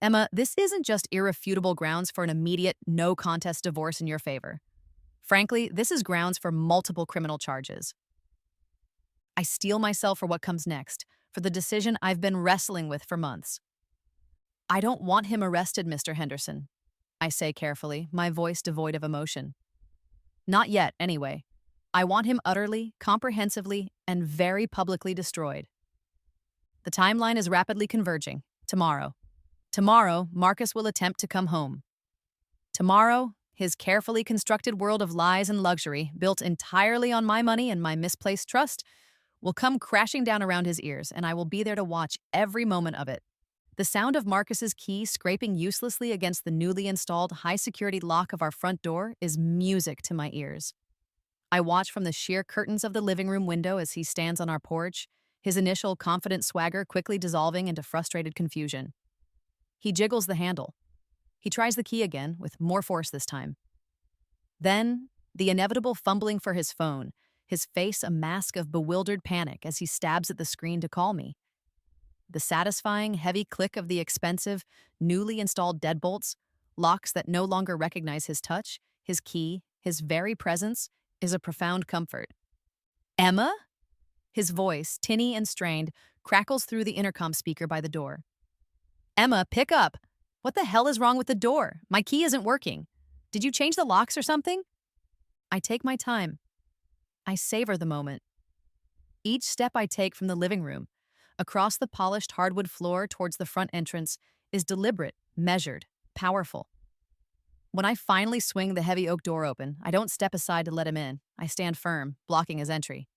Emma, this isn't just irrefutable grounds for an immediate, no-contest divorce in your favor. Frankly, this is grounds for multiple criminal charges. I steel myself for what comes next, for the decision I've been wrestling with for months. I don't want him arrested, Mr. Henderson, I say carefully, my voice devoid of emotion. Not yet, anyway. I want him utterly, comprehensively, and very publicly destroyed. The timeline is rapidly converging. Tomorrow, Marcus will attempt to come home. Tomorrow, his carefully constructed world of lies and luxury, built entirely on my money and my misplaced trust, will come crashing down around his ears, and I will be there to watch every moment of it. The sound of Marcus's key scraping uselessly against the newly installed high-security lock of our front door is music to my ears. I watch from the sheer curtains of the living room window as he stands on our porch, his initial confident swagger quickly dissolving into frustrated confusion. He jiggles the handle. He tries the key again, with more force this time. Then, the inevitable fumbling for his phone, his face a mask of bewildered panic as he stabs at the screen to call me. The satisfying, heavy click of the expensive, newly installed deadbolts, locks that no longer recognize his touch, his key, his very presence, is a profound comfort. Emma? His voice, tinny and strained, crackles through the intercom speaker by the door. Emma, pick up! What the hell is wrong with the door? My key isn't working. Did you change the locks or something? I take my time. I savor the moment. Each step I take from the living room, across the polished hardwood floor towards the front entrance, is deliberate, measured, powerful. When I finally swing the heavy oak door open, I don't step aside to let him in. I stand firm, blocking his entry.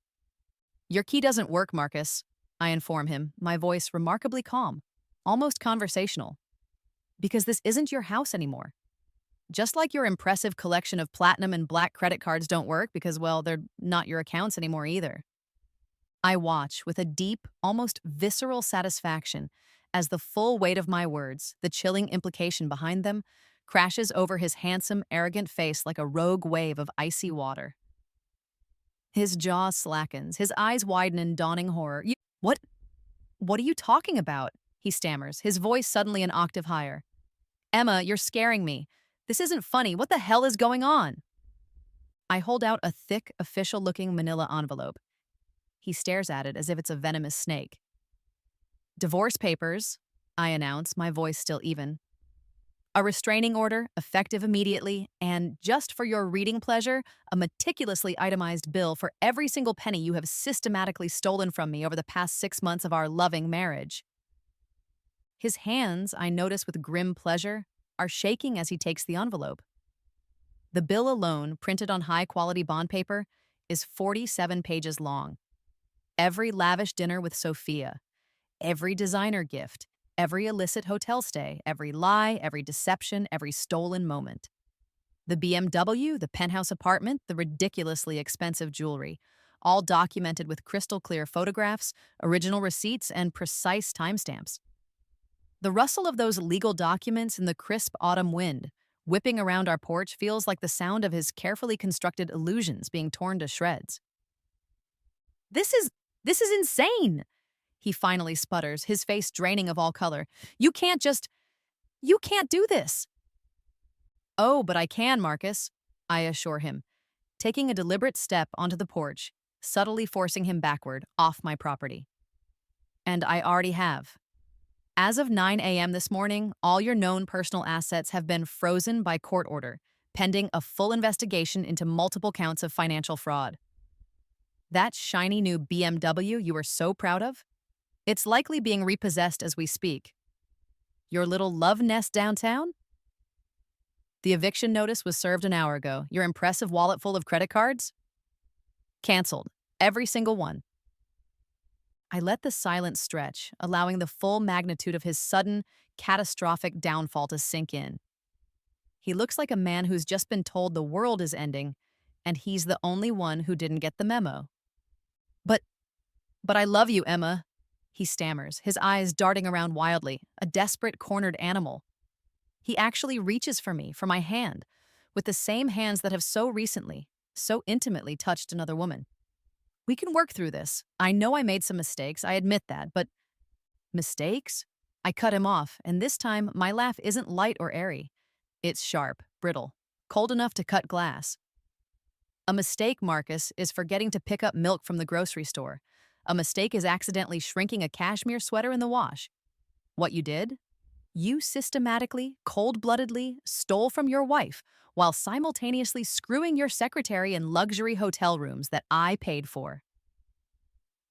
Your key doesn't work, Marcus, I inform him, my voice remarkably calm, almost conversational. Because this isn't your house anymore. Just like your impressive collection of platinum and black credit cards don't work because, well, they're not your accounts anymore either. I watch with a deep, almost visceral satisfaction as the full weight of my words, the chilling implication behind them, crashes over his handsome, arrogant face like a rogue wave of icy water. His jaw slackens, his eyes widen in dawning horror. What are you talking about? He stammers, his voice suddenly an octave higher. Emma, you're scaring me. This isn't funny. What the hell is going on? I hold out a thick, official-looking manila envelope. He stares at it as if it's a venomous snake. Divorce papers, I announce, my voice still even. A restraining order, effective immediately, and, just for your reading pleasure, a meticulously itemized bill for every single penny you have systematically stolen from me over the past 6 months of our loving marriage. His hands, I notice with grim pleasure, are shaking as he takes the envelope. The bill alone, printed on high-quality bond paper, is 47 pages long. Every lavish dinner with Sophia, every designer gift, every illicit hotel stay, every lie, every deception, every stolen moment. The BMW, the penthouse apartment, the ridiculously expensive jewelry, all documented with crystal-clear photographs, original receipts, and precise timestamps. The rustle of those legal documents in the crisp autumn wind, whipping around our porch, feels like the sound of his carefully constructed illusions being torn to shreds. This is insane, he finally sputters, his face draining of all color. You can't do this. Oh, but I can, Marcus, I assure him, taking a deliberate step onto the porch, subtly forcing him backward, off my property. And I already have. As of 9 a.m. this morning, all your known personal assets have been frozen by court order, pending a full investigation into multiple counts of financial fraud. That shiny new BMW you were so proud of? It's likely being repossessed as we speak. Your little love nest downtown? The eviction notice was served an hour ago. Your impressive wallet full of credit cards? Canceled. Every single one. I let the silence stretch, allowing the full magnitude of his sudden, catastrophic downfall to sink in. He looks like a man who's just been told the world is ending, and he's the only one who didn't get the memo. But, but I love you, Emma, he stammers, his eyes darting around wildly, a desperate, cornered animal. He actually reaches for me, for my hand, with the same hands that have so recently, so intimately touched another woman. We can work through this. I know I made some mistakes, I admit that, but mistakes? I cut him off, and this time my laugh isn't light or airy. It's sharp, brittle, cold enough to cut glass. A mistake, Marcus, is forgetting to pick up milk from the grocery store. A mistake is accidentally shrinking a cashmere sweater in the wash. What you did? You systematically, cold-bloodedly stole from your wife while simultaneously screwing your secretary in luxury hotel rooms that I paid for.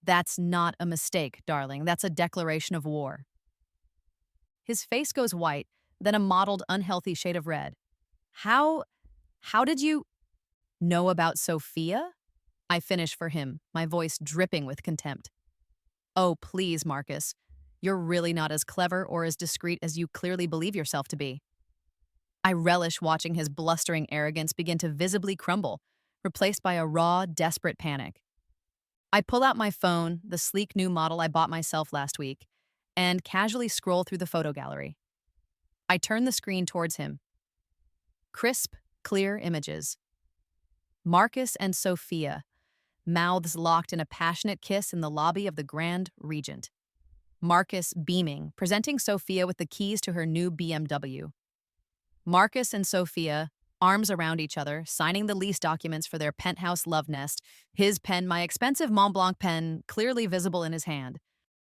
That's not a mistake, darling. That's a declaration of war. His face goes white, then a mottled, unhealthy shade of red. How did you know about Sophia? I finish for him, my voice dripping with contempt. Oh, please, Marcus. You're really not as clever or as discreet as you clearly believe yourself to be. I relish watching his blustering arrogance begin to visibly crumble, replaced by a raw, desperate panic. I pull out my phone, the sleek new model I bought myself last week, and casually scroll through the photo gallery. I turn the screen towards him. Crisp, clear images. Marcus and Sophia, mouths locked in a passionate kiss in the lobby of the Grand Regent. Marcus beaming, presenting Sophia with the keys to her new BMW. Marcus and Sophia, arms around each other, signing the lease documents for their penthouse love nest, his pen, my expensive Mont Blanc pen, clearly visible in his hand.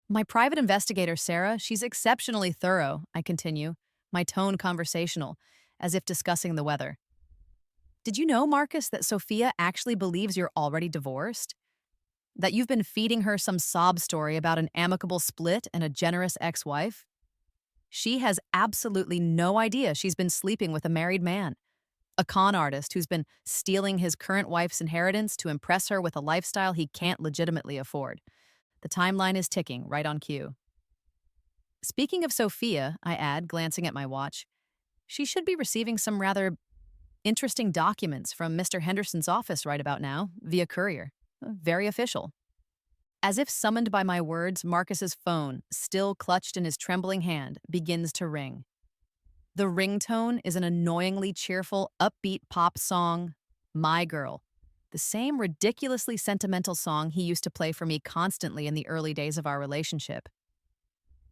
My private investigator, Sarah, she's exceptionally thorough, I continue, my tone conversational, as if discussing the weather. Did you know, Marcus, that Sophia actually believes you're already divorced? That you've been feeding her some sob story about an amicable split and a generous ex-wife? She has absolutely no idea she's been sleeping with a married man, a con artist who's been stealing his current wife's inheritance to impress her with a lifestyle he can't legitimately afford. The timeline is ticking, right on cue. Speaking of Sophia, I add, glancing at my watch, she should be receiving some rather interesting documents from Mr. Henderson's office right about now, via courier. Very official. As if summoned by my words, Marcus's phone, still clutched in his trembling hand, begins to ring. The ringtone is an annoyingly cheerful, upbeat pop song, My Girl, the same ridiculously sentimental song he used to play for me constantly in the early days of our relationship.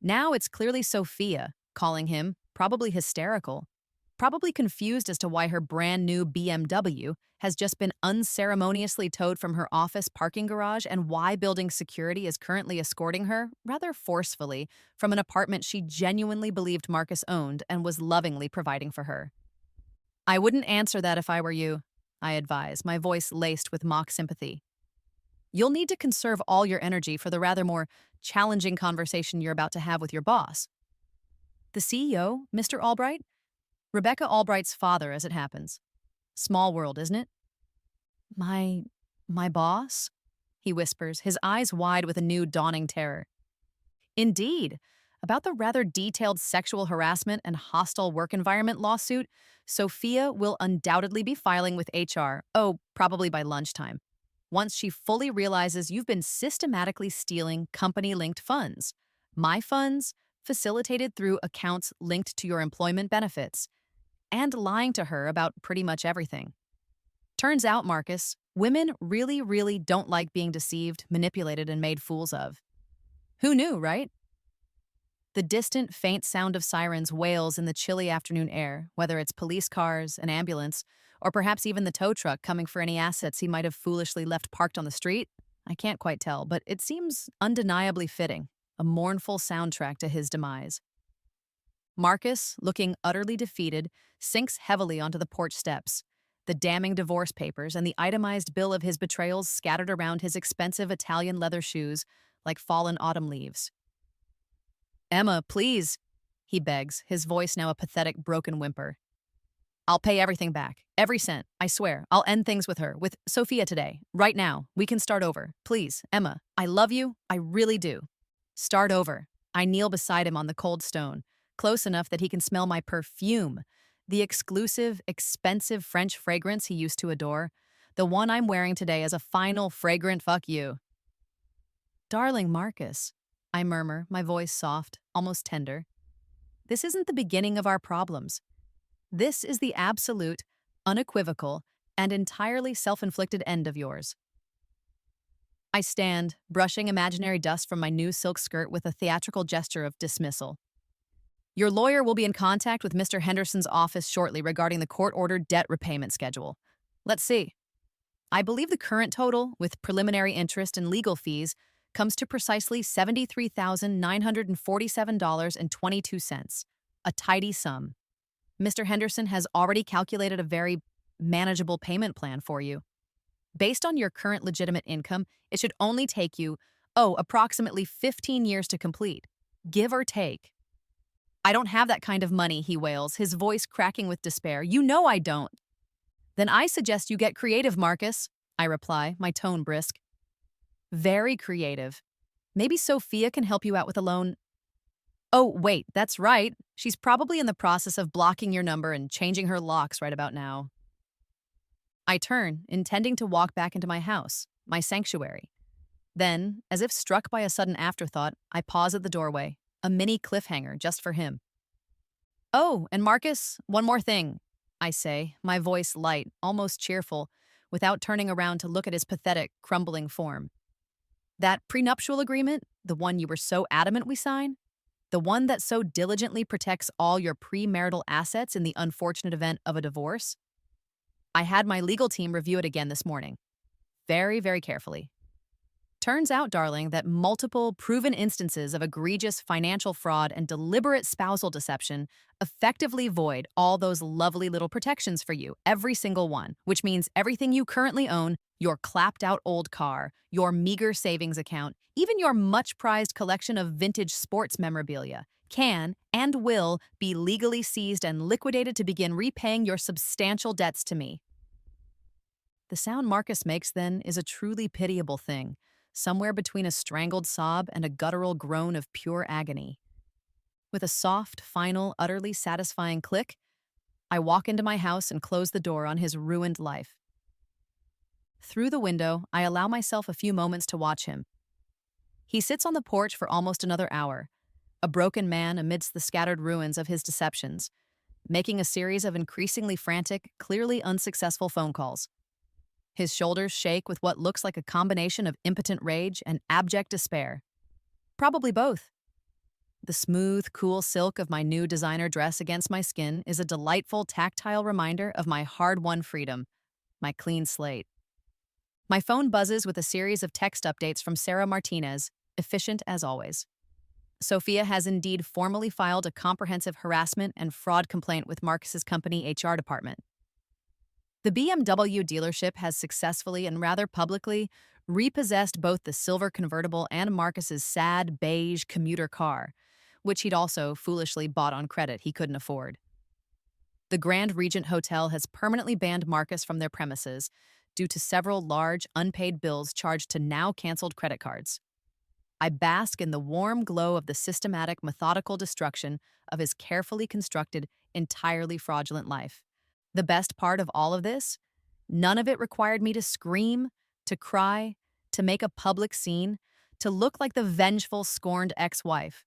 Now it's clearly Sophia, calling him, probably hysterical, probably confused as to why her brand new BMW has just been unceremoniously towed from her office parking garage and why building security is currently escorting her, rather forcefully, from an apartment she genuinely believed Marcus owned and was lovingly providing for her. I wouldn't answer that if I were you, I advise, my voice laced with mock sympathy. You'll need to conserve all your energy for the rather more challenging conversation you're about to have with your boss. The CEO, Mr. Albright? Rebecca Albright's father, as it happens. Small world, isn't it? My boss? He whispers, his eyes wide with a new dawning terror. Indeed. About the rather detailed sexual harassment and hostile work environment lawsuit, Sophia will undoubtedly be filing with HR, probably by lunchtime, once she fully realizes you've been systematically stealing company-linked funds. My funds, facilitated through accounts linked to your employment benefits, and lying to her about pretty much everything. Turns out, Marcus, women really, really don't like being deceived, manipulated, and made fools of. Who knew, right? The distant, faint sound of sirens wails in the chilly afternoon air, whether it's police cars, an ambulance, or perhaps even the tow truck coming for any assets he might have foolishly left parked on the street. I can't quite tell, but it seems undeniably fitting, a mournful soundtrack to his demise. Marcus, looking utterly defeated, sinks heavily onto the porch steps, the damning divorce papers and the itemized bill of his betrayals scattered around his expensive Italian leather shoes like fallen autumn leaves. "Emma, please," he begs, his voice now a pathetic, broken whimper. "I'll pay everything back. Every cent. I swear. I'll end things with her, with Sophia today. Right now. We can start over. Please, Emma. I love you. I really do. Start over." I kneel beside him on the cold stone, close enough that he can smell my perfume, the exclusive, expensive French fragrance he used to adore, the one I'm wearing today as a final fragrant fuck you. "Darling Marcus," I murmur, my voice soft, almost tender. "This isn't the beginning of our problems. This is the absolute, unequivocal, and entirely self-inflicted end of yours." I stand, brushing imaginary dust from my new silk skirt with a theatrical gesture of dismissal. "Your lawyer will be in contact with Mr. Henderson's office shortly regarding the court-ordered debt repayment schedule. Let's see. I believe the current total, with preliminary interest and legal fees, comes to precisely $73,947.22, a tidy sum. Mr. Henderson has already calculated a very manageable payment plan for you. Based on your current legitimate income, it should only take you, approximately 15 years to complete, give or take." "I don't have that kind of money," he wails, his voice cracking with despair. "You know I don't." "Then I suggest you get creative, Marcus," I reply, my tone brisk. "Very creative. Maybe Sophia can help you out with a loan." "Oh, wait, that's right. She's probably in the process of blocking your number and changing her locks right about now." I turn, intending to walk back into my house, my sanctuary. Then, as if struck by a sudden afterthought, I pause at the doorway, a mini cliffhanger just for him. "Oh, and Marcus, one more thing," I say, my voice light, almost cheerful, without turning around to look at his pathetic, crumbling form. "That prenuptial agreement, the one you were so adamant we sign, the one that so diligently protects all your premarital assets in the unfortunate event of a divorce, I had my legal team review it again this morning. Very, very carefully. Turns out, darling, that multiple proven instances of egregious financial fraud and deliberate spousal deception effectively void all those lovely little protections for you, every single one, which means everything you currently own, your clapped-out old car, your meager savings account, even your much-prized collection of vintage sports memorabilia, can and will be legally seized and liquidated to begin repaying your substantial debts to me." The sound Marcus makes, then, is a truly pitiable thing, somewhere between a strangled sob and a guttural groan of pure agony. With a soft, final, utterly satisfying click, I walk into my house and close the door on his ruined life. Through the window, I allow myself a few moments to watch him. He sits on the porch for almost another hour, a broken man amidst the scattered ruins of his deceptions, making a series of increasingly frantic, clearly unsuccessful phone calls. His shoulders shake with what looks like a combination of impotent rage and abject despair. Probably both. The smooth, cool silk of my new designer dress against my skin is a delightful, tactile reminder of my hard-won freedom, my clean slate. My phone buzzes with a series of text updates from Sarah Martinez, efficient as always. Sophia has indeed formally filed a comprehensive harassment and fraud complaint with Marcus's company HR department. The BMW dealership has successfully and rather publicly repossessed both the silver convertible and Marcus's sad beige commuter car, which he'd also foolishly bought on credit he couldn't afford. The Grand Regent Hotel has permanently banned Marcus from their premises due to several large, unpaid bills charged to now-canceled credit cards. I bask in the warm glow of the systematic, methodical destruction of his carefully constructed, entirely fraudulent life. The best part of all of this? None of it required me to scream, to cry, to make a public scene, to look like the vengeful, scorned ex-wife.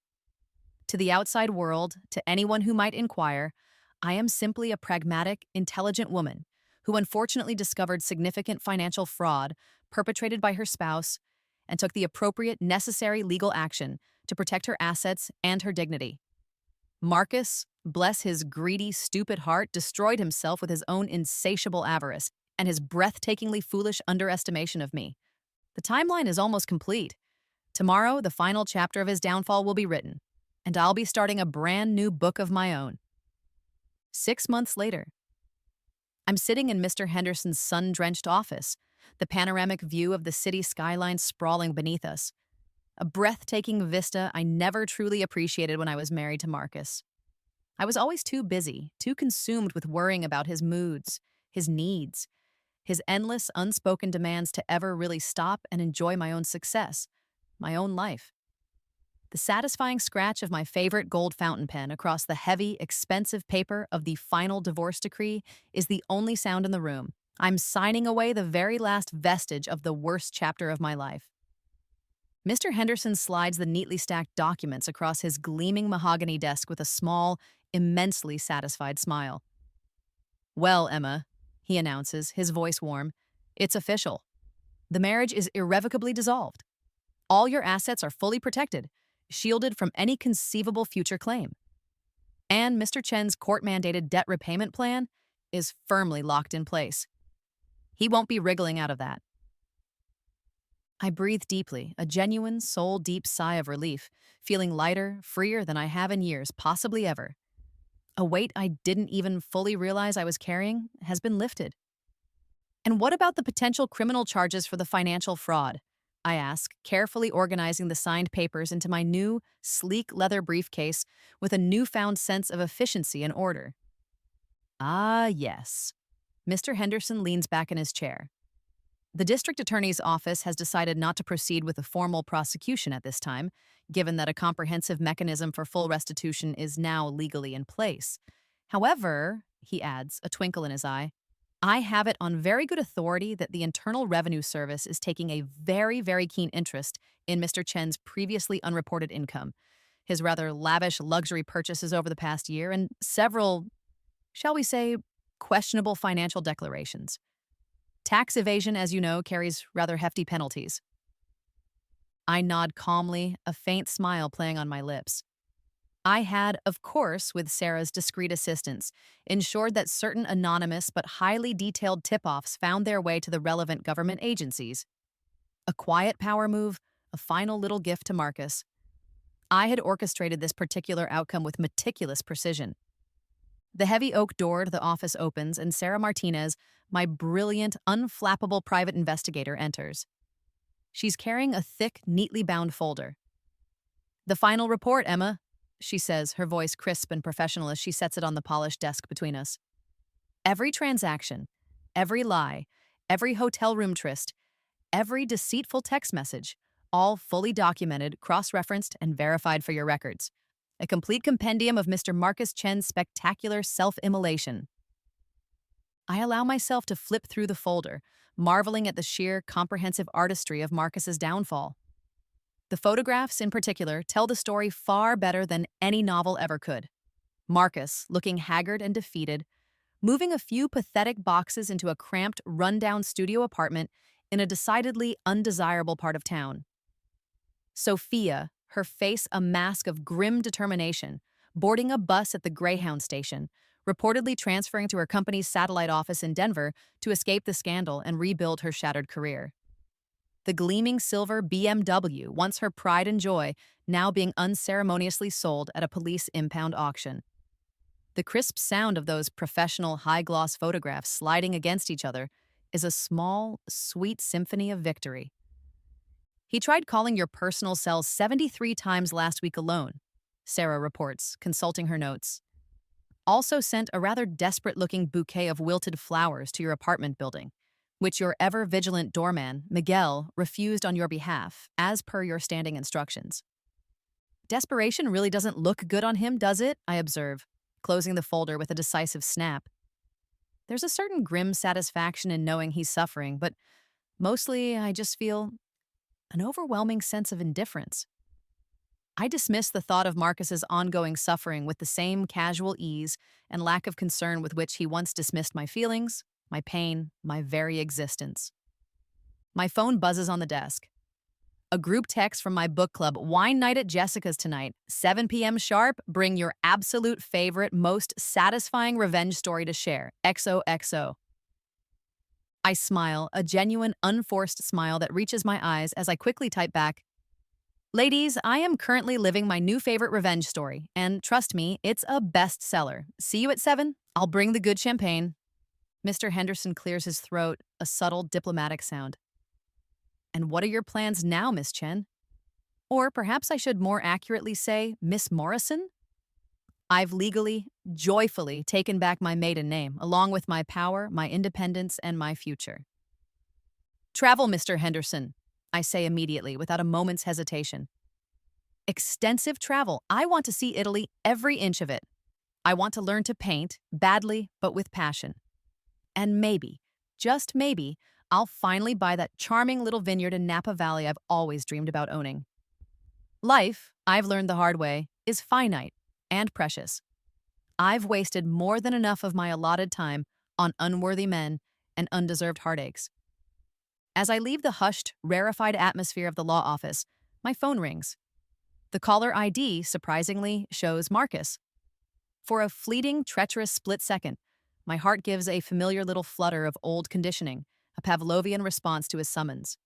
To the outside world, to anyone who might inquire, I am simply a pragmatic, intelligent woman who unfortunately discovered significant financial fraud perpetrated by her spouse and took the appropriate, necessary legal action to protect her assets and her dignity. Marcus, bless his greedy, stupid heart, destroyed himself with his own insatiable avarice and his breathtakingly foolish underestimation of me. The timeline is almost complete. Tomorrow, the final chapter of his downfall will be written. and I'll be starting a brand new book of my own. 6 months later, I'm sitting in Mr. Henderson's sun-drenched office, the panoramic view of the city skyline sprawling beneath us, a breathtaking vista I never truly appreciated when I was married to Marcus. I was always too busy, too consumed with worrying about his moods, his needs, his endless, unspoken demands to ever really stop and enjoy my own success, my own life. The satisfying scratch of my favorite gold fountain pen across the heavy, expensive paper of the final divorce decree is the only sound in the room. I'm signing away the very last vestige of the worst chapter of my life. Mr. Henderson slides the neatly stacked documents across his gleaming mahogany desk with a small, immensely satisfied smile. "Well, Emma," he announces, his voice warm, "it's official. The marriage is irrevocably dissolved. All your assets are fully protected, shielded from any conceivable future claim. And Mr. Chen's court-mandated debt repayment plan is firmly locked in place. He won't be wriggling out of that." I breathe deeply, a genuine, soul-deep sigh of relief, feeling lighter, freer than I have in years, possibly ever. A weight I didn't even fully realize I was carrying has been lifted. "And what about the potential criminal charges for the financial fraud?" I ask, carefully organizing the signed papers into my new, sleek leather briefcase with a newfound sense of efficiency and order. "Ah, yes." Mr. Henderson leans back in his chair. "The district attorney's office has decided not to proceed with a formal prosecution at this time, given that a comprehensive mechanism for full restitution is now legally in place. However," he adds, a twinkle in his eye, "I have it on very good authority that the Internal Revenue Service is taking a very, very keen interest in Mr. Chen's previously unreported income, his rather lavish luxury purchases over the past year, and several, shall we say, questionable financial declarations. Tax evasion, as you know, carries rather hefty penalties." I nod calmly, a faint smile playing on my lips. I had, of course, with Sarah's discreet assistance, ensured that certain anonymous but highly detailed tip-offs found their way to the relevant government agencies. A quiet power move, a final little gift to Marcus. I had orchestrated this particular outcome with meticulous precision. The heavy oak door to the office opens, and Sarah Martinez, my brilliant, unflappable private investigator, enters. She's carrying a thick, neatly bound folder. "The final report, Emma," she says, her voice crisp and professional as she sets it on the polished desk between us. "Every transaction, every lie, every hotel room tryst, every deceitful text message, all fully documented, cross-referenced, and verified for your records. A complete compendium of Mr. Marcus Chen's spectacular self-immolation." I allow myself to flip through the folder, marveling at the sheer, comprehensive artistry of Marcus's downfall. The photographs, in particular, tell the story far better than any novel ever could. Marcus, looking haggard and defeated, moving a few pathetic boxes into a cramped, run-down studio apartment in a decidedly undesirable part of town. Sophia, her face a mask of grim determination, boarding a bus at the Greyhound station, reportedly transferring to her company's satellite office in Denver to escape the scandal and rebuild her shattered career. The gleaming silver BMW, once her pride and joy, now being unceremoniously sold at a police impound auction. The crisp sound of those professional high-gloss photographs sliding against each other is a small, sweet symphony of victory. "He tried calling your personal cell 73 times last week alone," Sarah reports, consulting her notes. "Also sent a rather desperate-looking bouquet of wilted flowers to your apartment building, which your ever-vigilant doorman, Miguel, refused on your behalf, as per your standing instructions." "Desperation really doesn't look good on him, does it?" I observe, closing the folder with a decisive snap. There's a certain grim satisfaction in knowing he's suffering, but mostly I just feel an overwhelming sense of indifference. I dismiss the thought of Marcus's ongoing suffering with the same casual ease and lack of concern with which he once dismissed my feelings, my pain, my very existence. My phone buzzes on the desk. A group text from my book club, "Wine night at Jessica's tonight, 7 p.m. sharp. Bring your absolute favorite, most satisfying revenge story to share. XOXO." I smile, a genuine, unforced smile that reaches my eyes as I quickly type back, Ladies, I am currently living my new favorite revenge story, and trust me, it's a bestseller. See you at 7. I'll bring the good champagne. Mr. Henderson clears his throat, a subtle diplomatic sound. And what are your plans now, Miss Chen? Or perhaps I should more accurately say, Miss Morrison? I've legally, joyfully taken back my maiden name, along with my power, my independence, and my future. Travel, Mr. Henderson, I say immediately, without a moment's hesitation. Extensive travel. I want to see Italy, every inch of it. I want to learn to paint, badly, but with passion. And maybe, just maybe, I'll finally buy that charming little vineyard in Napa Valley I've always dreamed about owning. Life, I've learned the hard way, is finite and precious. I've wasted more than enough of my allotted time on unworthy men and undeserved heartaches. As I leave the hushed, rarefied atmosphere of the law office, my phone rings. The caller ID, surprisingly, shows Marcus. For a fleeting, treacherous split second, my heart gives a familiar little flutter of old conditioning, a Pavlovian response to his summons.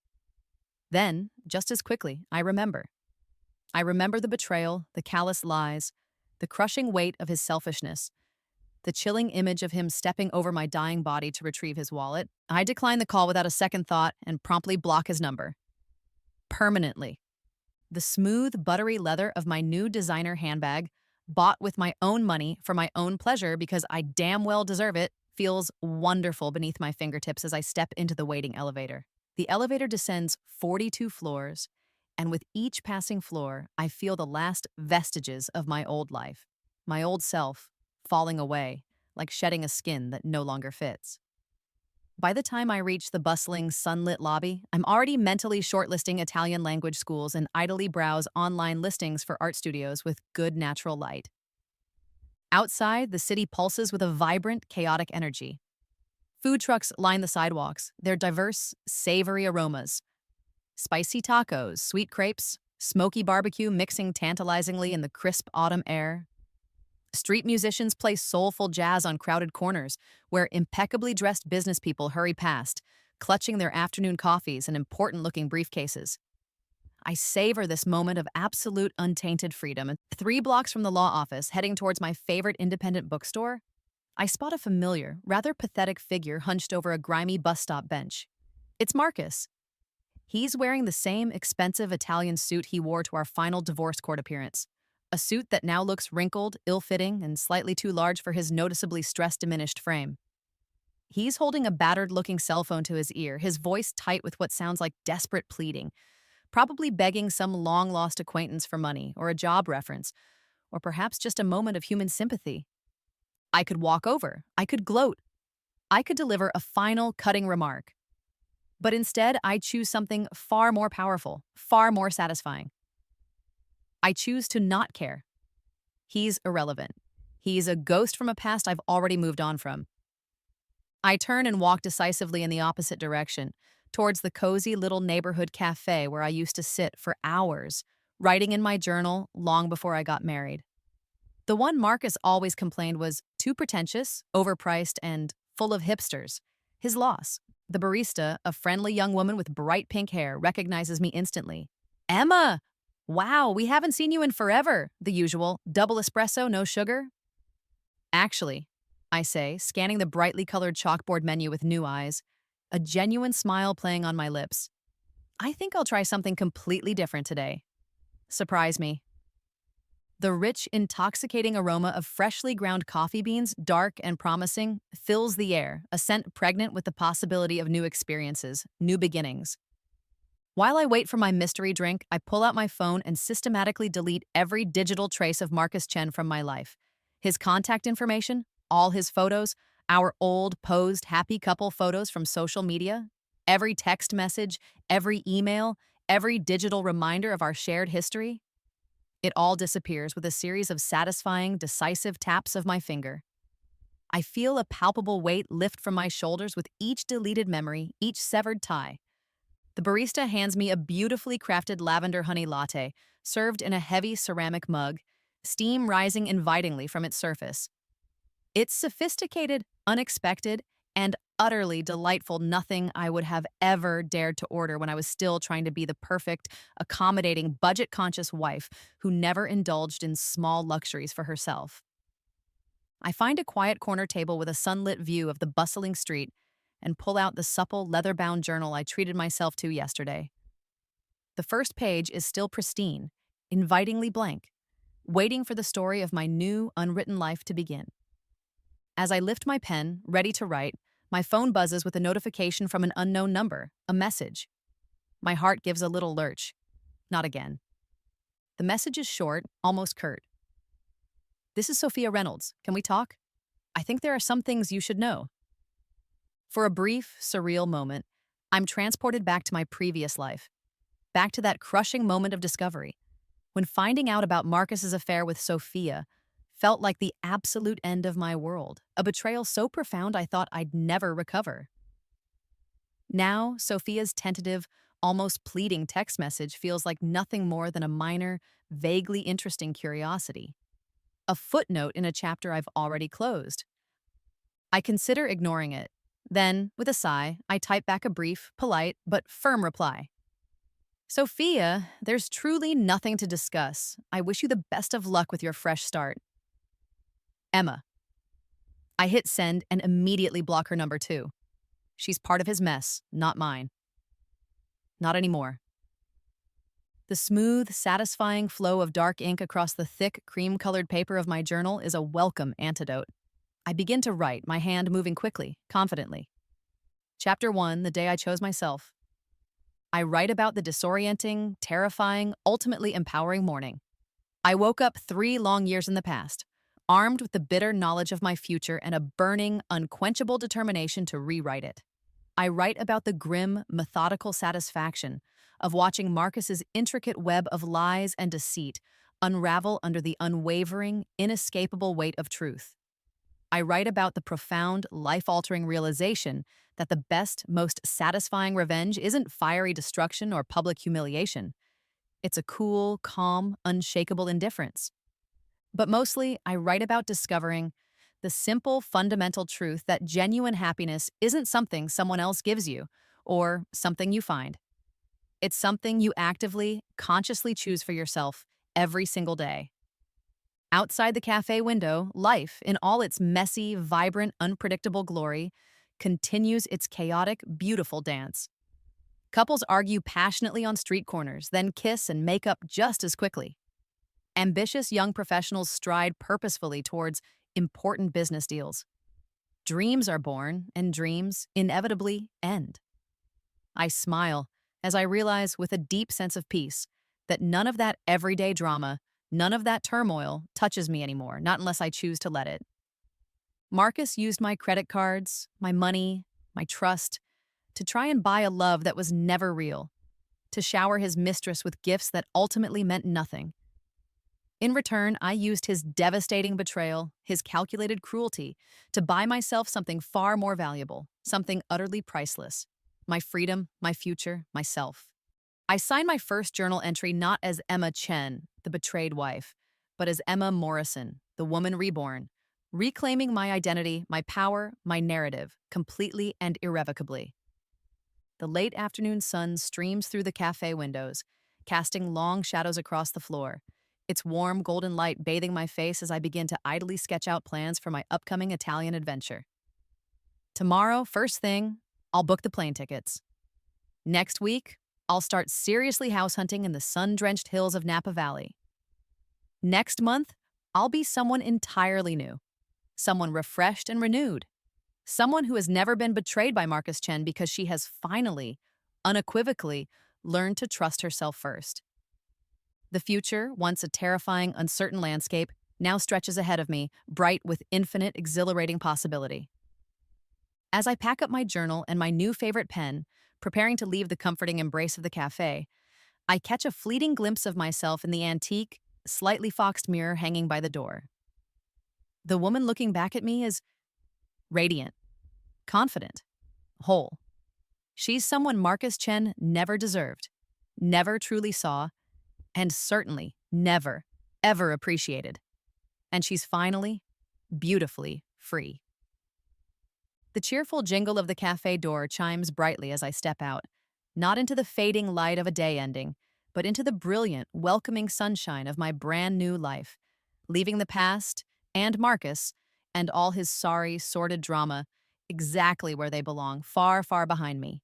Then, just as quickly, I remember. I remember the betrayal, the callous lies, the crushing weight of his selfishness, the chilling image of him stepping over my dying body to retrieve his wallet. I decline the call without a second thought and promptly block his number. Permanently. The smooth, buttery leather of my new designer handbag, bought with my own money for my own pleasure because I damn well deserve it, feels wonderful beneath my fingertips as I step into the waiting elevator. The elevator descends 42 floors, and with each passing floor, I feel the last vestiges of my old life, my old self, falling away, like shedding a skin that no longer fits. By the time I reach the bustling, sunlit lobby, I'm already mentally shortlisting Italian language schools and idly browse online listings for art studios with good natural light. Outside, the city pulses with a vibrant, chaotic energy. Food trucks line the sidewalks, their diverse, savory aromas. Spicy tacos, sweet crepes, smoky barbecue mixing tantalizingly in the crisp autumn air. Street musicians play soulful jazz on crowded corners, where impeccably dressed business people hurry past, clutching their afternoon coffees and important-looking briefcases. I savor this moment of absolute untainted freedom, and 3 blocks from the law office, heading towards my favorite independent bookstore, I spot a familiar, rather pathetic figure hunched over a grimy bus stop bench. It's Marcus. He's wearing the same expensive Italian suit he wore to our final divorce court appearance. A suit that now looks wrinkled, ill-fitting, and slightly too large for his noticeably stress-diminished frame. He's holding a battered-looking cell phone to his ear, his voice tight with what sounds like desperate pleading, probably begging some long-lost acquaintance for money or a job reference, or perhaps just a moment of human sympathy. I could walk over, I could gloat, I could deliver a final, cutting remark. But instead, I choose something far more powerful, far more satisfying. I choose to not care. He's irrelevant. He's a ghost from a past I've already moved on from. I turn and walk decisively in the opposite direction, towards the cozy little neighborhood cafe where I used to sit for hours, writing in my journal long before I got married. The one Marcus always complained was too pretentious, overpriced, and full of hipsters. His loss. The barista, a friendly young woman with bright pink hair, recognizes me instantly. Emma! Wow, we haven't seen you in forever. The usual, double espresso, no sugar? Actually, I say, scanning the brightly colored chalkboard menu with new eyes, a genuine smile playing on my lips. I think I'll try something completely different today. Surprise me. The rich, intoxicating aroma of freshly ground coffee beans, dark and promising, fills the air, a scent pregnant with the possibility of new experiences, new beginnings. While I wait for my mystery drink, I pull out my phone and systematically delete every digital trace of Marcus Chen from my life. His contact information, all his photos, our old, posed, happy couple photos from social media, every text message, every email, every digital reminder of our shared history. It all disappears with a series of satisfying, decisive taps of my finger. I feel a palpable weight lift from my shoulders with each deleted memory, each severed tie. The barista hands me a beautifully crafted lavender honey latte, served in a heavy ceramic mug, steam rising invitingly from its surface. It's sophisticated, unexpected, and utterly delightful nothing I would have ever dared to order when I was still trying to be the perfect, accommodating, budget conscious wife who never indulged in small luxuries for herself. I find a quiet corner table with a sunlit view of the bustling street and pull out the supple, leather bound journal I treated myself to yesterday. The first page is still pristine, invitingly blank, waiting for the story of my new, unwritten life to begin. As I lift my pen, ready to write, my phone buzzes with a notification from an unknown number, a message. My heart gives a little lurch. Not again. The message is short, almost curt. "This is Sophia Reynolds. Can we talk? I think there are some things you should know." For a brief, surreal moment, I'm transported back to my previous life, back to that crushing moment of discovery, when finding out about Marcus's affair with Sophia felt like the absolute end of my world, a betrayal so profound I thought I'd never recover. Now, Sophia's tentative, almost pleading text message feels like nothing more than a minor, vaguely interesting curiosity, a footnote in a chapter I've already closed. I consider ignoring it. Then, with a sigh, I type back a brief, polite, but firm reply. "Sophia, there's truly nothing to discuss. I wish you the best of luck with your fresh start. Emma." I hit send and immediately block her number too. She's part of his mess, not mine. Not anymore. The smooth, satisfying flow of dark ink across the thick, cream-colored paper of my journal is a welcome antidote. I begin to write, my hand moving quickly, confidently. Chapter 1, the day I chose myself. I write about the disorienting, terrifying, ultimately empowering morning. I woke up 3 long years in the past, armed with the bitter knowledge of my future and a burning, unquenchable determination to rewrite it. I write about the grim, methodical satisfaction of watching Marcus's intricate web of lies and deceit unravel under the unwavering, inescapable weight of truth. I write about the profound, life-altering realization that the best, most satisfying revenge isn't fiery destruction or public humiliation. It's a cool, calm, unshakable indifference. But mostly, I write about discovering the simple, fundamental truth that genuine happiness isn't something someone else gives you or something you find. It's something you actively, consciously choose for yourself every single day. Outside the cafe window, life, in all its messy, vibrant, unpredictable glory, continues its chaotic, beautiful dance. Couples argue passionately on street corners, then kiss and make up just as quickly. Ambitious young professionals stride purposefully towards important business deals. Dreams are born, and dreams inevitably end. I smile as I realize with a deep sense of peace that none of that everyday drama, none of that turmoil touches me anymore, not unless I choose to let it. Marcus used my credit cards, my money, my trust, to try and buy a love that was never real, to shower his mistress with gifts that ultimately meant nothing. In return, I used his devastating betrayal, his calculated cruelty, to buy myself something far more valuable, something utterly priceless: my freedom, my future, myself. I signed my first journal entry not as Emma Chen, the betrayed wife, but as Emma Morrison, the woman reborn, reclaiming my identity, my power, my narrative, completely and irrevocably. The late afternoon sun streams through the cafe windows, casting long shadows across the floor, its warm golden light bathing my face as I begin to idly sketch out plans for my upcoming Italian adventure. Tomorrow, first thing, I'll book the plane tickets. Next week, I'll start seriously house hunting in the sun-drenched hills of Napa Valley. Next month, I'll be someone entirely new, someone refreshed and renewed, someone who has never been betrayed by Marcus Chen because she has finally, unequivocally, learned to trust herself first. The future, once a terrifying, uncertain landscape, now stretches ahead of me, bright with infinite, exhilarating possibility. As I pack up my journal and my new favorite pen, preparing to leave the comforting embrace of the cafe, I catch a fleeting glimpse of myself in the antique, slightly foxed mirror hanging by the door. The woman looking back at me is radiant, confident, whole. She's someone Marcus Chen never deserved, never truly saw, and certainly never, ever appreciated. And she's finally, beautifully free. The cheerful jingle of the cafe door chimes brightly as I step out, not into the fading light of a day ending, but into the brilliant, welcoming sunshine of my brand new life, leaving the past and Marcus and all his sorry, sordid drama exactly where they belong, far, far behind me.